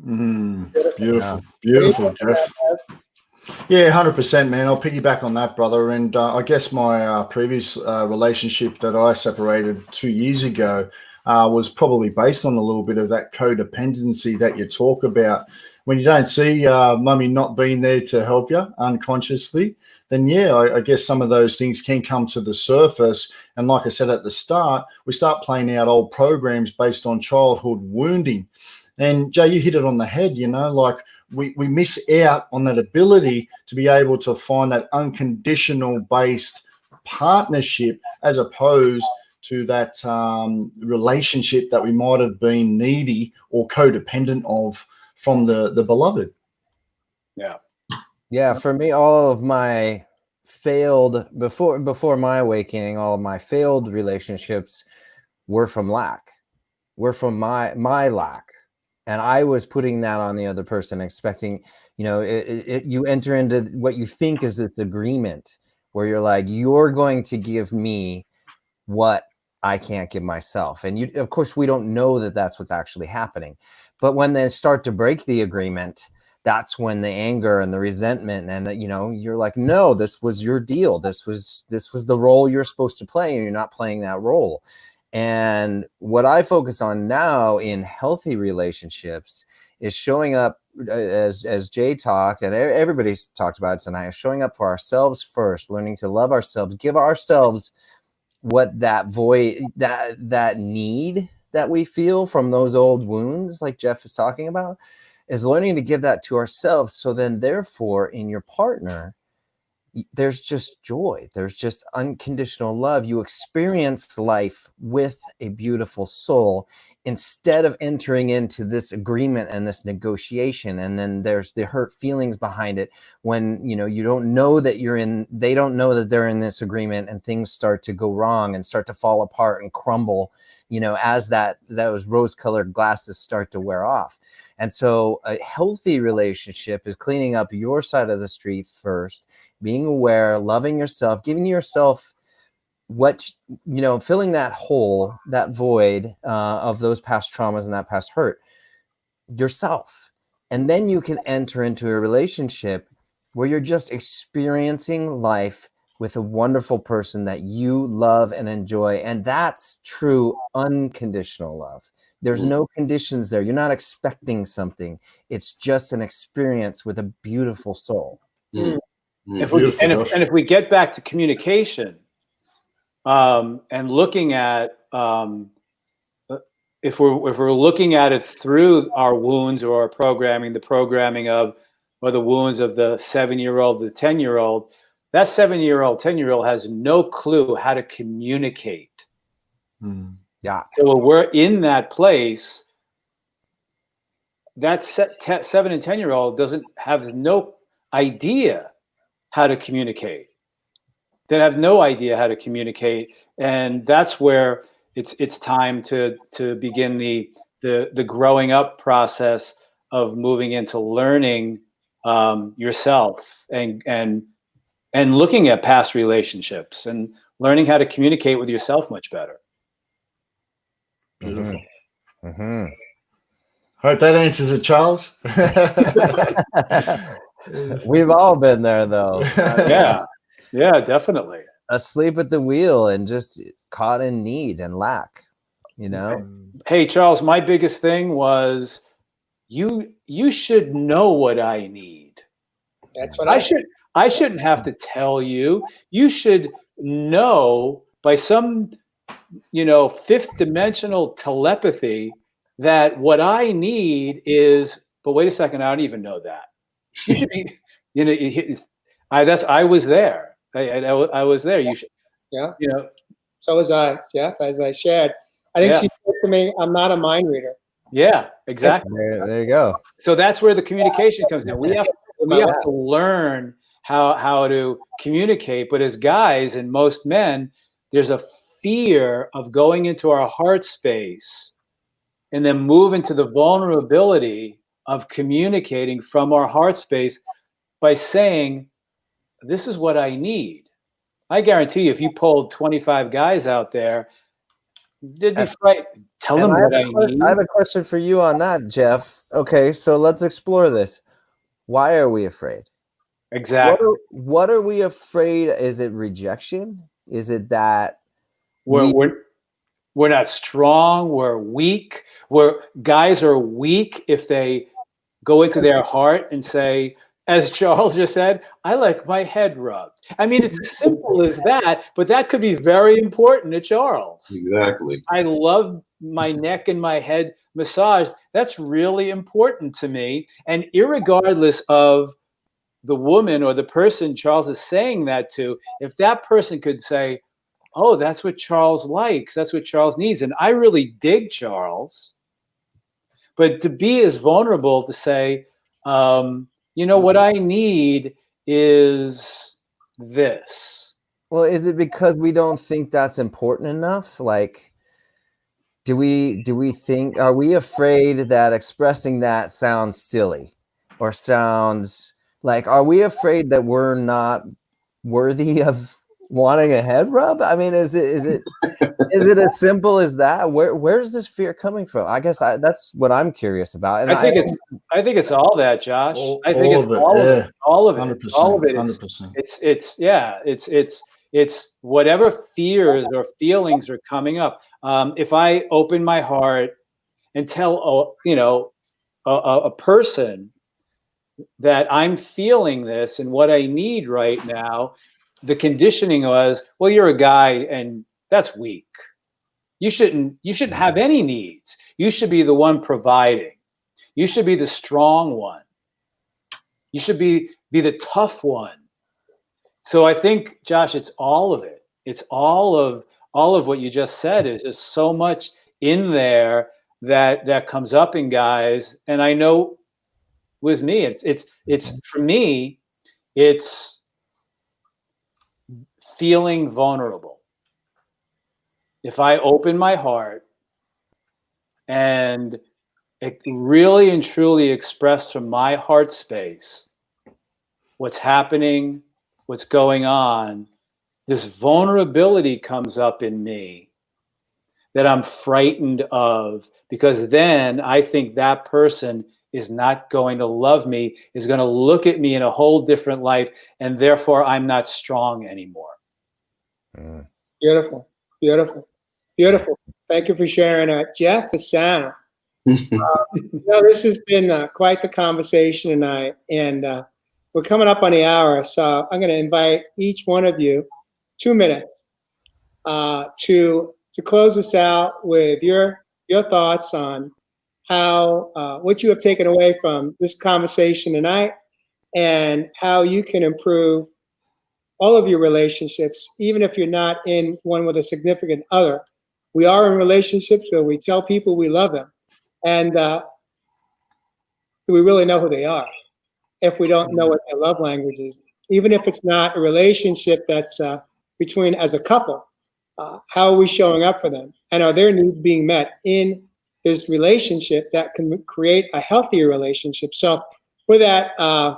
Beautiful, beautiful, Jeff. Yeah, 100%, man. I'll piggyback on that, brother. And I guess my previous relationship that I separated 2 years ago was probably based on a little bit of that codependency that you talk about. When you don't see mummy not being there to help you unconsciously, then yeah, I guess some of those things can come to the surface. And like I said at the start, we start playing out old programs based on childhood wounding. And Jay, you hit it on the head, like we miss out on that ability to be able to find that unconditional based partnership, as opposed to that relationship that we might have been needy or codependent of from the beloved. Yeah, for me, all of my failed before my awakening, all of my failed relationships were from lack, were from my lack, and I was putting that on the other person, expecting, you enter into what you think is this agreement where you're like, you're going to give me what I can't give myself, and of course, we don't know that that's what's actually happening, but when they start to break the agreement, that's when the anger and the resentment, and you're like, no, this was your deal. This was the role you're supposed to play, and you're not playing that role. And what I focus on now in healthy relationships is showing up, as Jay talked, and everybody's talked about it tonight, showing up for ourselves first, learning to love ourselves, give ourselves what that void, that need that we feel from those old wounds, like Jeff is talking about, is learning to give that to ourselves. So then therefore in your partner, there's just joy. There's just unconditional love. You experience life with a beautiful soul instead of entering into this agreement and this negotiation. And then there's the hurt feelings behind it when, you know, you don't know that they don't know that they're in this agreement, and things start to go wrong and start to fall apart and crumble, you know, as those rose-colored glasses start to wear off. And so a healthy relationship is cleaning up your side of the street first, being aware, loving yourself, giving yourself what, you know, filling that hole, that void of those past traumas and that past hurt yourself. And then you can enter into a relationship where you're just experiencing life with a wonderful person that you love and enjoy. And that's true unconditional love. There's no conditions there. You're not expecting something. It's just an experience with a beautiful soul. If we get back to communication, and looking at, if we're looking at it through our wounds or our programming, the programming of, or the wounds of the 7-year-old, the 10-year-old, that 7-year-old, 10-year-old has no clue how to communicate. Yeah. So when we're in that place, that 7 and 10-year-old doesn't have no idea how to communicate. They have no idea how to communicate, and that's where it's time to begin the growing up process of moving into learning yourself and looking at past relationships and learning how to communicate with yourself much better. Beautiful. Hope that answers it, Charles. We've all been there, though. Yeah, definitely. Asleep at the wheel and just caught in need and lack, you know? Hey, Charles, my biggest thing was you should know what I need. That's what I shouldn't have to tell you. You should know by some, you know, fifth dimensional telepathy that what I need is, but wait a second, I don't even know that. You should be, you know, I was there. I was there. You should, Yeah. you know. So was I, Jeff, as I shared. I think she said to me, I'm not a mind reader. Yeah, exactly. There you go. So that's where the communication comes in. We have to learn how to communicate. But as guys and most men, there's a fear of going into our heart space and then move into the vulnerability of communicating from our heart space by saying, this is what I need. I guarantee you, if you pulled 25 guys out there, they'd be frightened. Tell them what I need. I have a question for you on that, Jeff. Okay, so let's explore this. Why are we afraid? Exactly. What are we afraid? Is it rejection? Is it that we're not strong? We're weak. Guys are weak if they go into their heart and say, as Charles just said, I like my head rubbed. I mean, it's as simple as that, but that could be very important to Charles. Exactly. I love my neck and my head massaged. That's really important to me. And irregardless of the woman or the person Charles is saying that to, if that person could say, oh, that's what Charles likes, that's what Charles needs, and I really dig Charles, but to be as vulnerable to say, you know, what I need is this. Well, is it because we don't think that's important enough? Like, do we think, are we afraid that expressing that sounds silly or sounds like, are we afraid that we're not worthy of wanting a head rub? I mean, is it as simple as that? Where's this fear coming from? I guess that's what I'm curious about. And I think it's all that, Josh. I think it's all of it. 100%, All of it. 100%. It's whatever fears or feelings are coming up. If I open my heart and tell a person that I'm feeling this and what I need right now, the conditioning was, well, you're a guy and that's weak. You shouldn't have any needs. You should be the one providing. You should be the strong one. You should be the tough one. So I think, Josh, it's all of it. It's all of what you just said. Is just so much in there that comes up in guys. And I know with me, it's for me, it's feeling vulnerable. If I open my heart and it really and truly express from my heart space what's happening, what's going on, this vulnerability comes up in me that I'm frightened of, because then I think that person is not going to love me, is going to look at me in a whole different life, and therefore I'm not strong anymore. Beautiful, beautiful, beautiful. Thank you for sharing. Jeff Asana. This has been quite the conversation tonight, and we're coming up on the hour, so I'm going to invite each one of you 2 minutes to close us out with your thoughts on how what you have taken away from this conversation tonight, and how you can improve all of your relationships, even if you're not in one with a significant other. We are in relationships where we tell people we love them, and do we really know who they are if we don't know what their love language is? Even if it's not a relationship that's between as a couple, how are we showing up for them? And are their needs being met in this relationship that can create a healthier relationship? So with that, I'm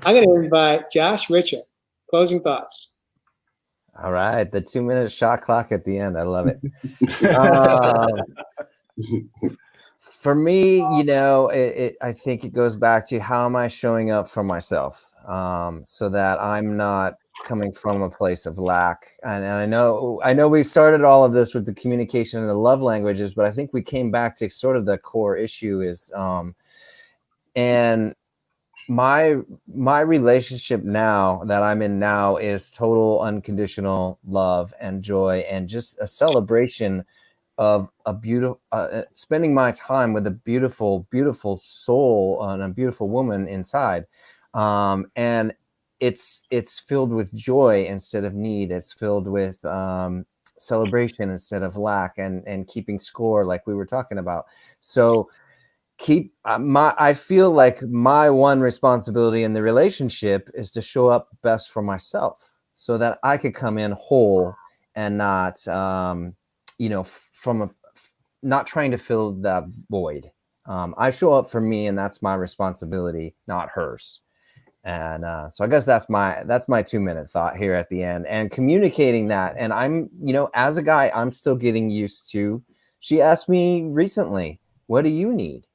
going to invite Josh Richard. Closing thoughts. All right, the 2-minute shot clock at the end. I love it. For me, I think it goes back to how am I showing up for myself, so that I'm not coming from a place of lack. And I know we started all of this with the communication and the love languages, but I think we came back to sort of the core issue is, and my relationship now that I'm in now is total unconditional love and joy, and just a celebration of a beautiful, spending my time with a beautiful, beautiful soul and a beautiful woman inside. And it's filled with joy instead of need. It's filled with celebration instead of lack, and keeping score like we were talking about. So I feel like my one responsibility in the relationship is to show up best for myself, so that I could come in whole and not, not trying to fill that void. I show up for me, and that's my responsibility, not hers. And so I guess that's my 2-minute thought here at the end, and communicating that. And I'm, as a guy, I'm still getting used to. She asked me recently, "What do you need?"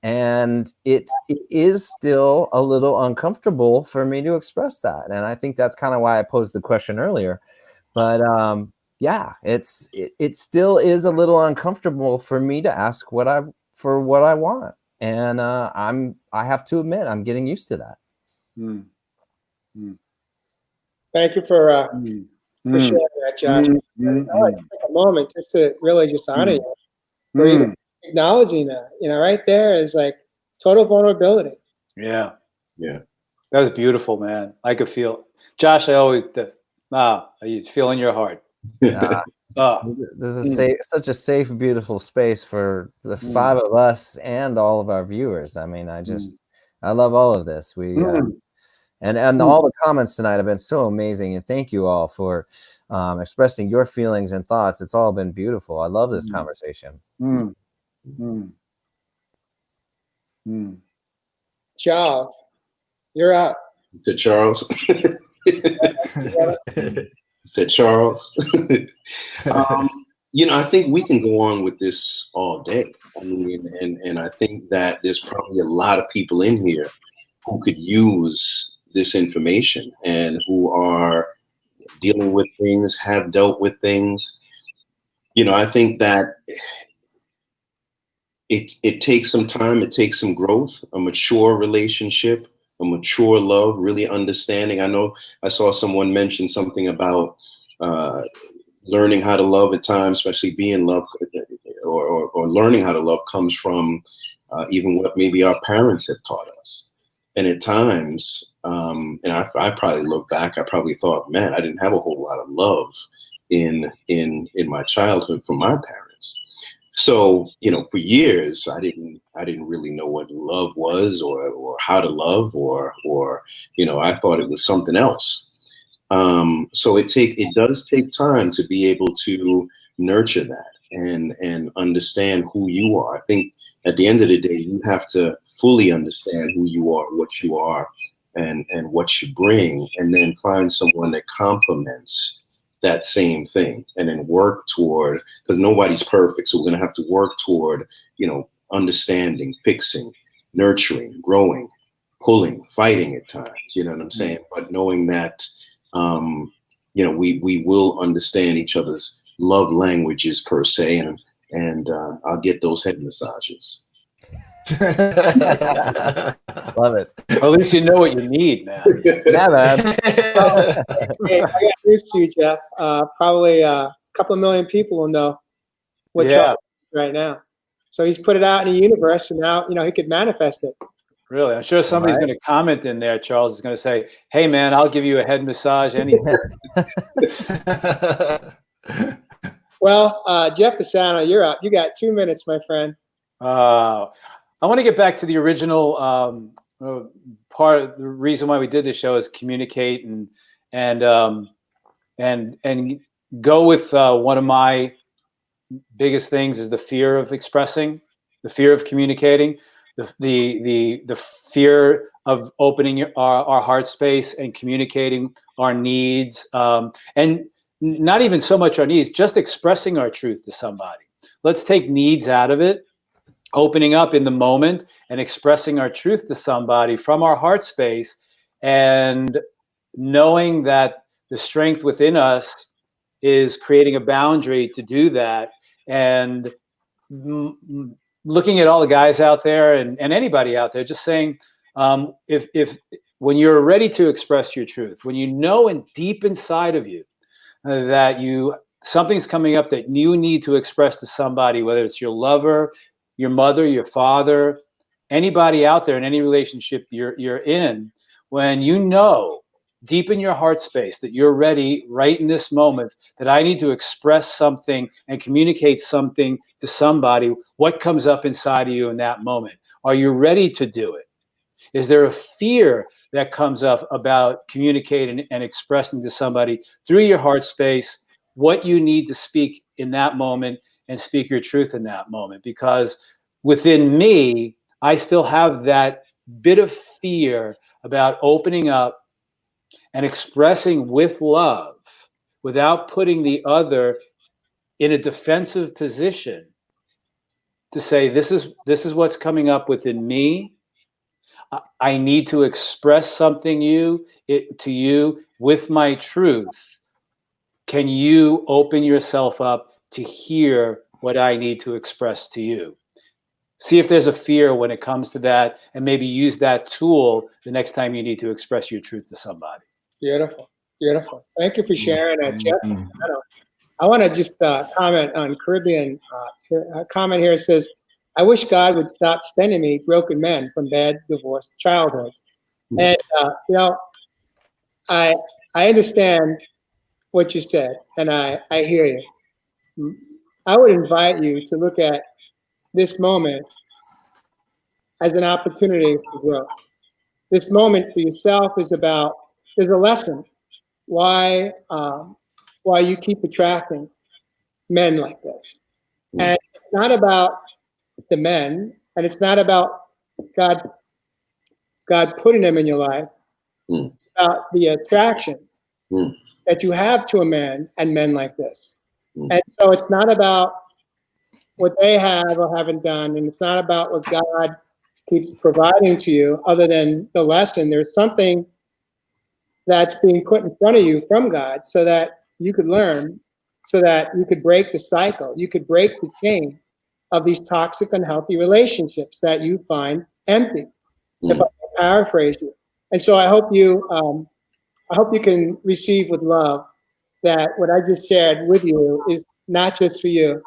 And it is still a little uncomfortable for me to express that. And I think that's kind of why I posed the question earlier. But yeah, it still is a little uncomfortable for me to ask what I want. And I have to admit, I'm getting used to that. Thank you for sharing that, Josh. I'd like to take a moment just to really just honor you for even acknowledging that. Right there is like total vulnerability. Yeah. That was beautiful, man. I could feel, Josh. I always, you feel in your heart. This is such a safe, beautiful space for the 5 of us and all of our viewers. I mean, I love all of this. And all the comments tonight have been so amazing, and thank you all for expressing your feelings and thoughts. It's all been beautiful. I love this conversation. Charles, you're up. To Charles. Said Charles. I think we can go on with this all day. I mean, and I think that there's probably a lot of people in here who could use this information, and who are dealing with things, have dealt with things. I think that it takes some time, it takes some growth, a mature relationship, a mature love, really understanding. I know I saw someone mention something about learning how to love at times, especially being loved, or learning how to love comes from even what maybe our parents have taught us. And at times, and I probably look back, I probably thought, man, I didn't have a whole lot of love in my childhood from my parents. So, you know, for years, I didn't really know what love was, or how to love, or you know, I thought it was something else. So it does take time to be able to nurture that and understand who you are. I think at the end of the day, you have to fully understand who you are, what you are, and what you bring, and then find someone that complements that same thing, and then work toward, because nobody's perfect. So we're going to have to work toward, you know, understanding, fixing, nurturing, growing, pulling, fighting at times, you know what I'm saying? But knowing that, you know, we will understand each other's love languages per se, and I'll get those head massages. Love it. Well, at least you know what you need, man. Yeah, man. Hey, I got news to you, Jeff. Probably a couple of million people will know what Yeah. Charles is right now. So he's put it out in the universe, and now, you know, he could manifest it. Really, I'm sure somebody's going to comment in there. Charles is going to say, "Hey, man, I'll give you a head massage anytime." Well, Jeff Fasano, you're up. You got 2 minutes, my friend. I want to get back to the original part of the reason why we did this show is communicate and go with one of my biggest things is the fear of expressing, the fear of communicating, the fear of opening our heart space and communicating our needs, and not even so much our needs, just expressing our truth to somebody. Let's take needs out of it. Opening up in the moment and expressing our truth to somebody from our heart space, and knowing that the strength within us is creating a boundary to do that, and looking at all the guys out there and anybody out there, just saying, if when you're ready to express your truth, when you know and deep inside of you that something's coming up that you need to express to somebody, whether it's your lover, your mother, your father, anybody out there in any relationship you're in, when you know deep in your heart space that you're ready right in this moment, that I need to express something and communicate something to somebody, what comes up inside of you in that moment? Are you ready to do it? Is there a fear that comes up about communicating and expressing to somebody through your heart space what you need to speak in that moment and speak your truth in that moment? Because within me, I still have that bit of fear about opening up and expressing with love without putting the other in a defensive position to say, this is what's coming up within me. I need to express something to you with my truth. Can you open yourself up to hear what I need to express to you? See if there's a fear when it comes to that, and maybe use that tool the next time you need to express your truth to somebody. Beautiful, beautiful. Thank you for sharing that, Jeff. I want to just comment on Caribbean. A comment here says, I wish God would stop sending me broken men from bad divorced childhoods. And, you know, I understand what you said, and I hear you. I would invite you to look at this moment as an opportunity for growth. This moment for yourself is about, there's a lesson why you keep attracting men like this. And it's not about the men, and it's not about God putting them in your life. It's about the attraction that you have to a man and men like this. And so it's not about what they have or haven't done, and it's not about what God keeps providing to you other than the lesson. There's something that's being put in front of you from God so that you could learn, so that you could break the cycle, you could break the chain of these toxic, unhealthy relationships that you find empty, if I can paraphrase you. And so I hope you can receive with love that what I just shared with you is not just for you,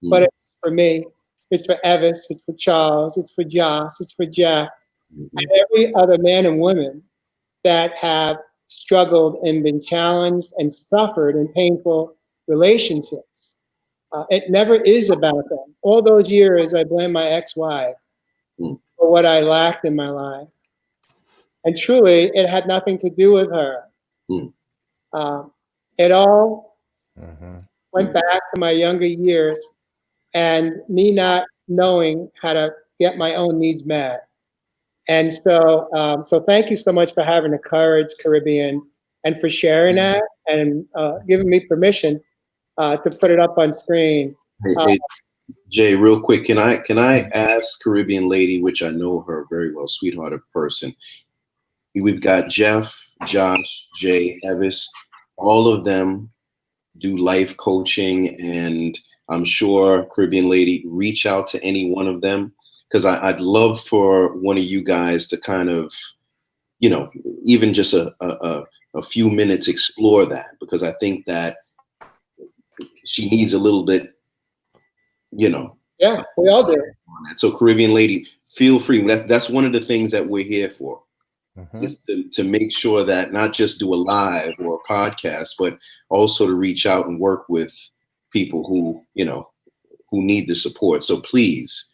but it's for me, it's for Evis, it's for Charles, it's for Josh, it's for Jeff, and every other man and woman that have struggled and been challenged and suffered in painful relationships. It never is about them. All those years, I blame my ex-wife for what I lacked in my life. And truly, it had nothing to do with her. It all went back to my younger years and me not knowing how to get my own needs met. And so, so thank you so much for having the courage, Caribbean, and for sharing that and giving me permission to put it up on screen. Hey, Jay, real quick, can I ask Caribbean lady, which I know her very well, sweethearted person. We've got Jeff, Josh, Jay, Evis, all of them do life coaching, and I'm sure Caribbean lady, reach out to any one of them, because I'd love for one of you guys to kind of, you know, even just a few minutes explore that, because I think that she needs a little bit, you know. Yeah, we all do. So Caribbean lady, feel free. That's one of the things that we're here for. Is to make sure that not just do a live or a podcast, but also to reach out and work with people who, you know, who need the support. So please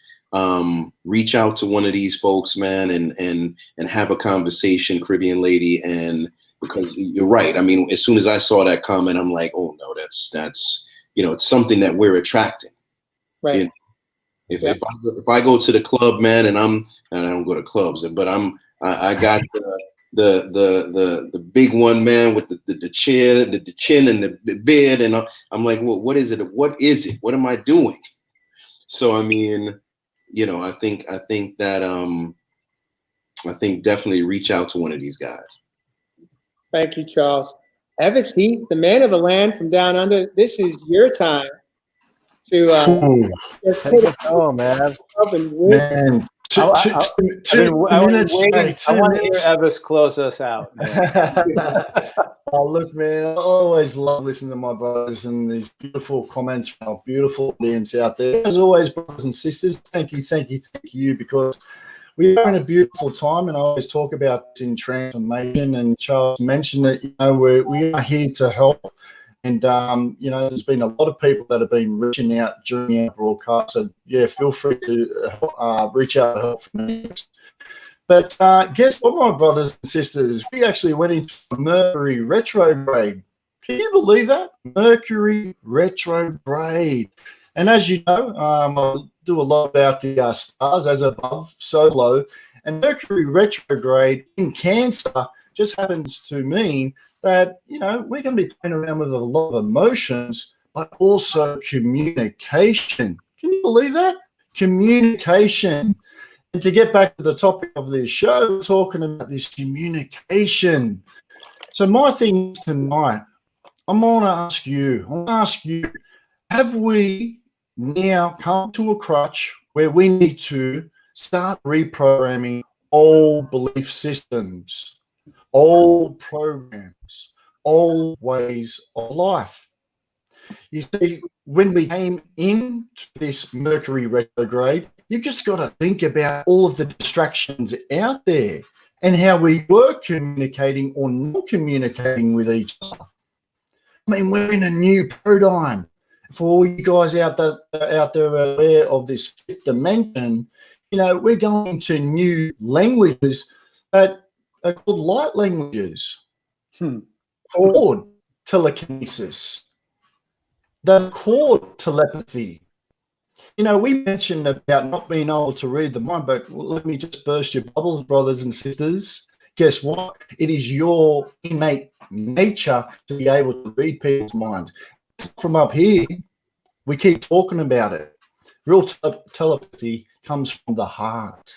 reach out to one of these folks, man, and have a conversation, Caribbean lady. And because you're right. I mean, as soon as I saw that comment, I'm like, oh no, that's you know, it's something that we're attracting. Right. You know? If I go to the club, man, and I don't go to clubs, but I got the big one, man, with the chair, the chin, and the beard, and I'm like, well, what is it? What is it? What am I doing? So I mean, you know, I think that I think definitely reach out to one of these guys. Thank you, Charles. Evis Heath, the man of the land from down under. This is your time to take us home, man. Man, two minutes. I want to hear Evis close us out, man. Oh, look, man, I always love listening to my brothers and these beautiful comments from our beautiful audience out there. As always, brothers and sisters, thank you, because we are in a beautiful time, and I always talk about this in transformation, and Charles mentioned that, you know, we are here to help. And, you know, there's been a lot of people that have been reaching out during our broadcast. So, yeah, feel free to reach out to help from me. But guess what, my brothers and sisters? We actually went into Mercury retrograde. Can you believe that? Mercury retrograde. And as you know, I do a lot about the stars, as above, so below. And Mercury retrograde in Cancer just happens to mean that, you know, we're going to be playing around with a lot of emotions, but also communication. Can you believe that? Communication. And to get back to the topic of this show, we're talking about this communication. So my thing tonight, I'm going to ask you, have we now come to a crutch where we need to start reprogramming old belief systems, old programs, old ways of life? You see, when we came into this Mercury retrograde, you just got to think about all of the distractions out there and how we were communicating or not communicating with each other. I mean, we're in a new paradigm. For all you guys out there aware of this fifth dimension, you know, we're going into new languages that are called light languages, called telekinesis, they're called telepathy. You know, we mentioned about not being able to read the mind, but let me just burst your bubbles, brothers and sisters. Guess what? It is your innate nature to be able to read people's minds. From up here, we keep talking about it. Real telepathy comes from the heart.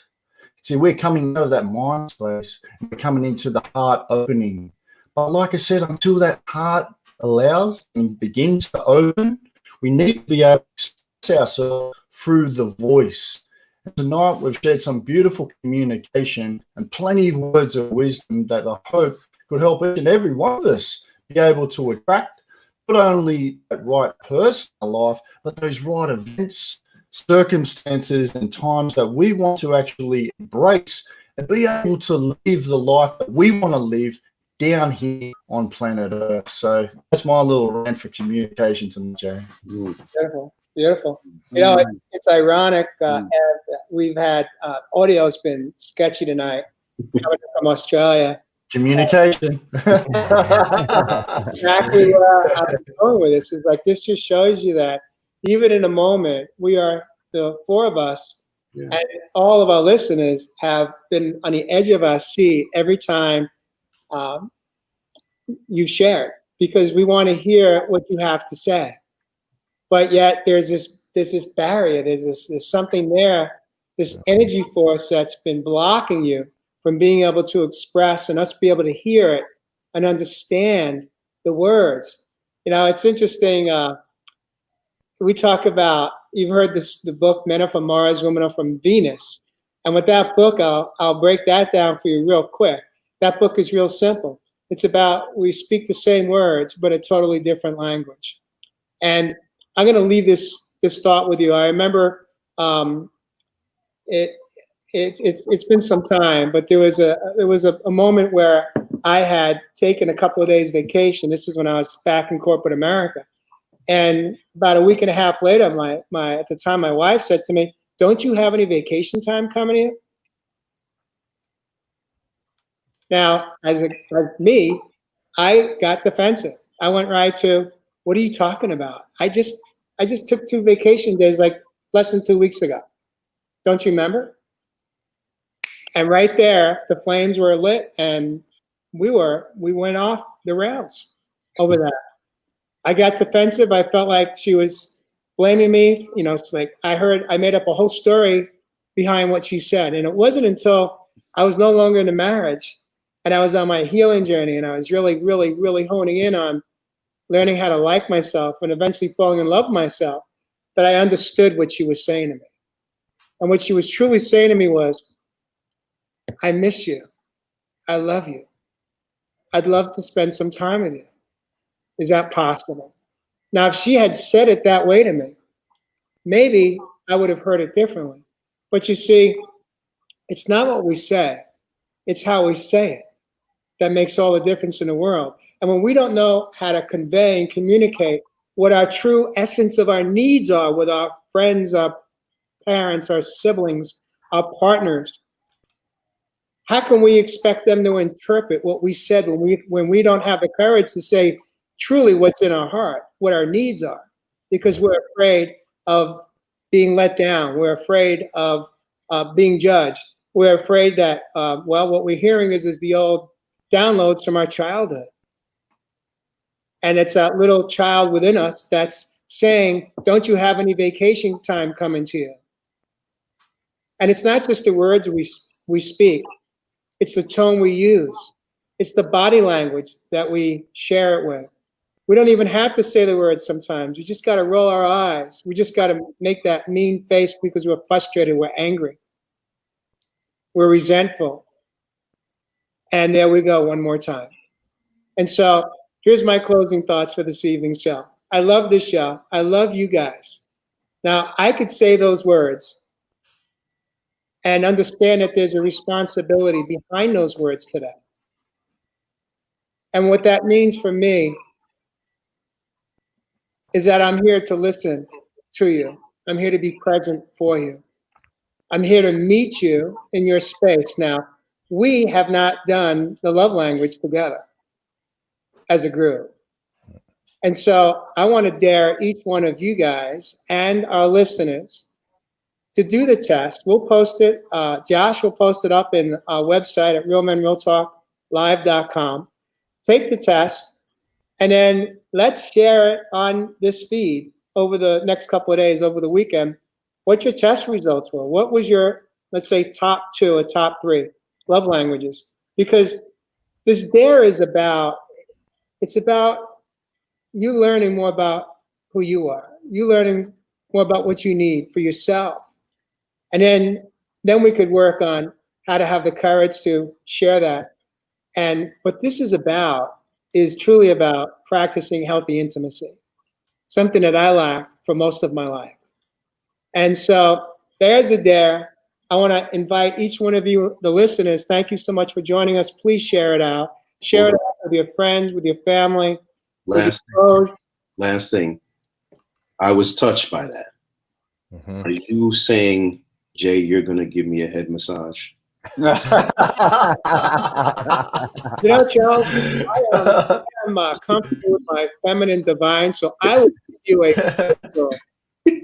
See, we're coming out of that mind space. We're coming into the heart opening. But like I said, until that heart allows and begins to open, we need to be able to express ourselves through the voice. And tonight, we've shared some beautiful communication and plenty of words of wisdom that I hope could help each and every one of us be able to attract not only that right person in life, but those right events, circumstances, and times that we want to actually embrace be able to live the life that we want to live down here on planet Earth. So that's my little rant for communication tonight, Jay. Beautiful, beautiful. You know, it's ironic. We've had audio's been sketchy tonight coming from Australia. Communication. Exactly where I'm going with this is like, this just shows you that even in a moment, we are the four of us, and all of our listeners have been on the edge of our seat every time you've shared, because we want to hear what you have to say. But yet there's this barrier, there's something there, this energy force that's been blocking you from being able to express and us be able to hear it and understand the words. You know, it's interesting. We talk about, you've heard the book, Men Are From Mars, Women Are From Venus. And with that book, I'll break that down for you real quick. That book is real simple. It's about, we speak the same words, but a totally different language. And I'm going to leave this thought with you. I remember it's been some time, but there was a moment where I had taken a couple of days vacation. This is when I was back in corporate America. And about a week and a half later, at the time, my wife said to me, "Don't you have any vacation time coming in?" Now, as me, I got defensive. I went right to, "What are you talking about? I just took 2 vacation days like less than 2 weeks ago. Don't you remember?" And right there, the flames were lit, and we went off the rails over that. I got defensive. I felt like she was blaming me. You know, it's like I made up a whole story behind what she said. And it wasn't until I was no longer in a marriage and I was on my healing journey and I was really, really, really honing in on learning how to like myself and eventually falling in love with myself that I understood what she was saying to me. And what she was truly saying to me was, "I miss you. I love you. I'd love to spend some time with you. Is that possible?" Now, if she had said it that way to me, maybe I would have heard it differently. But you see, it's not what we say, it's how we say it that makes all the difference in the world. And when we don't know how to convey and communicate what our true essence of our needs are with our friends, our parents, our siblings, our partners, how can we expect them to interpret what we said when we don't have the courage to say truly what's in our heart, what our needs are? Because we're afraid of being let down. We're afraid of being judged. We're afraid that, what we're hearing is the old downloads from our childhood. And it's that little child within us that's saying, "Don't you have any vacation time coming to you?" And it's not just the words we speak. It's the tone we use. It's the body language that we share it with. We don't even have to say the words sometimes. We just got to roll our eyes. We just got to make that mean face because we're frustrated, we're angry, we're resentful. And there we go, one more time. And so here's my closing thoughts for this evening's show. I love this show. I love you guys. Now, I could say those words and understand that there's a responsibility behind those words today. And what that means for me is that I'm here to listen to you. I'm here to be present for you. I'm here to meet you in your space. Now, we have not done the love language together as a group. And so I want to dare each one of you guys and our listeners to do the test. We'll post it. Josh will post it up in our website at realmenrealtalklive.com. Take the test, and then let's share it on this feed over the next couple of days, over the weekend, what your test results were. What was your, let's say, top 2 or top 3 love languages? Because this dare is about, it's about you learning more about who you are. You learning more about what you need for yourself. And then we could work on how to have the courage to share that. And what this is about is truly about practicing healthy intimacy, something that I lacked for most of my life. And so there's a dare. I want to invite each one of you, the listeners, thank you so much for joining us. Please share it out. Share it out with your friends, with your family. Last thing. I was touched by that. Are you saying, Jay, you're going to give me a head massage? You know, Charles, I am comfortable with my feminine divine, so I will give you a if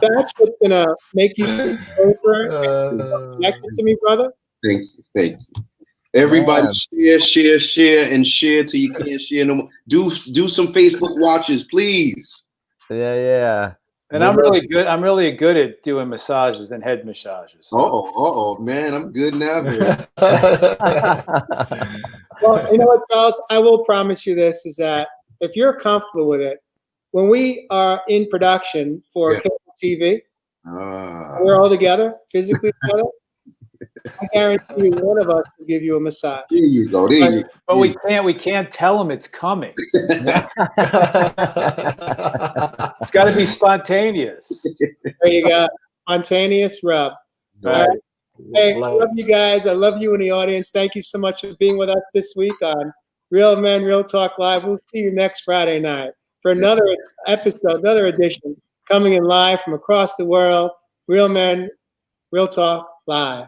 that's what's going to make you feel safer, connected to me, brother. Thank you. Thank you. Everybody share, and share till you can't share no more. Do some Facebook watches, please. Yeah. And I'm really good at doing massages and head massages. Oh, man, I'm good now. Well, you know what, Charles? I will promise you this, is that if you're comfortable with it, when we are in production for cable TV, we're all together, physically together, I guarantee you one of us will give you a massage. There you go. But we can't tell them it's coming. It's got to be spontaneous. There you go. Spontaneous rub. All right. Hey, I love you guys. I love you in the audience. Thank you so much for being with us this week on Real Men, Real Talk Live. We'll see you next Friday night for another episode, another edition, coming in live from across the world. Real Men, Real Talk Live.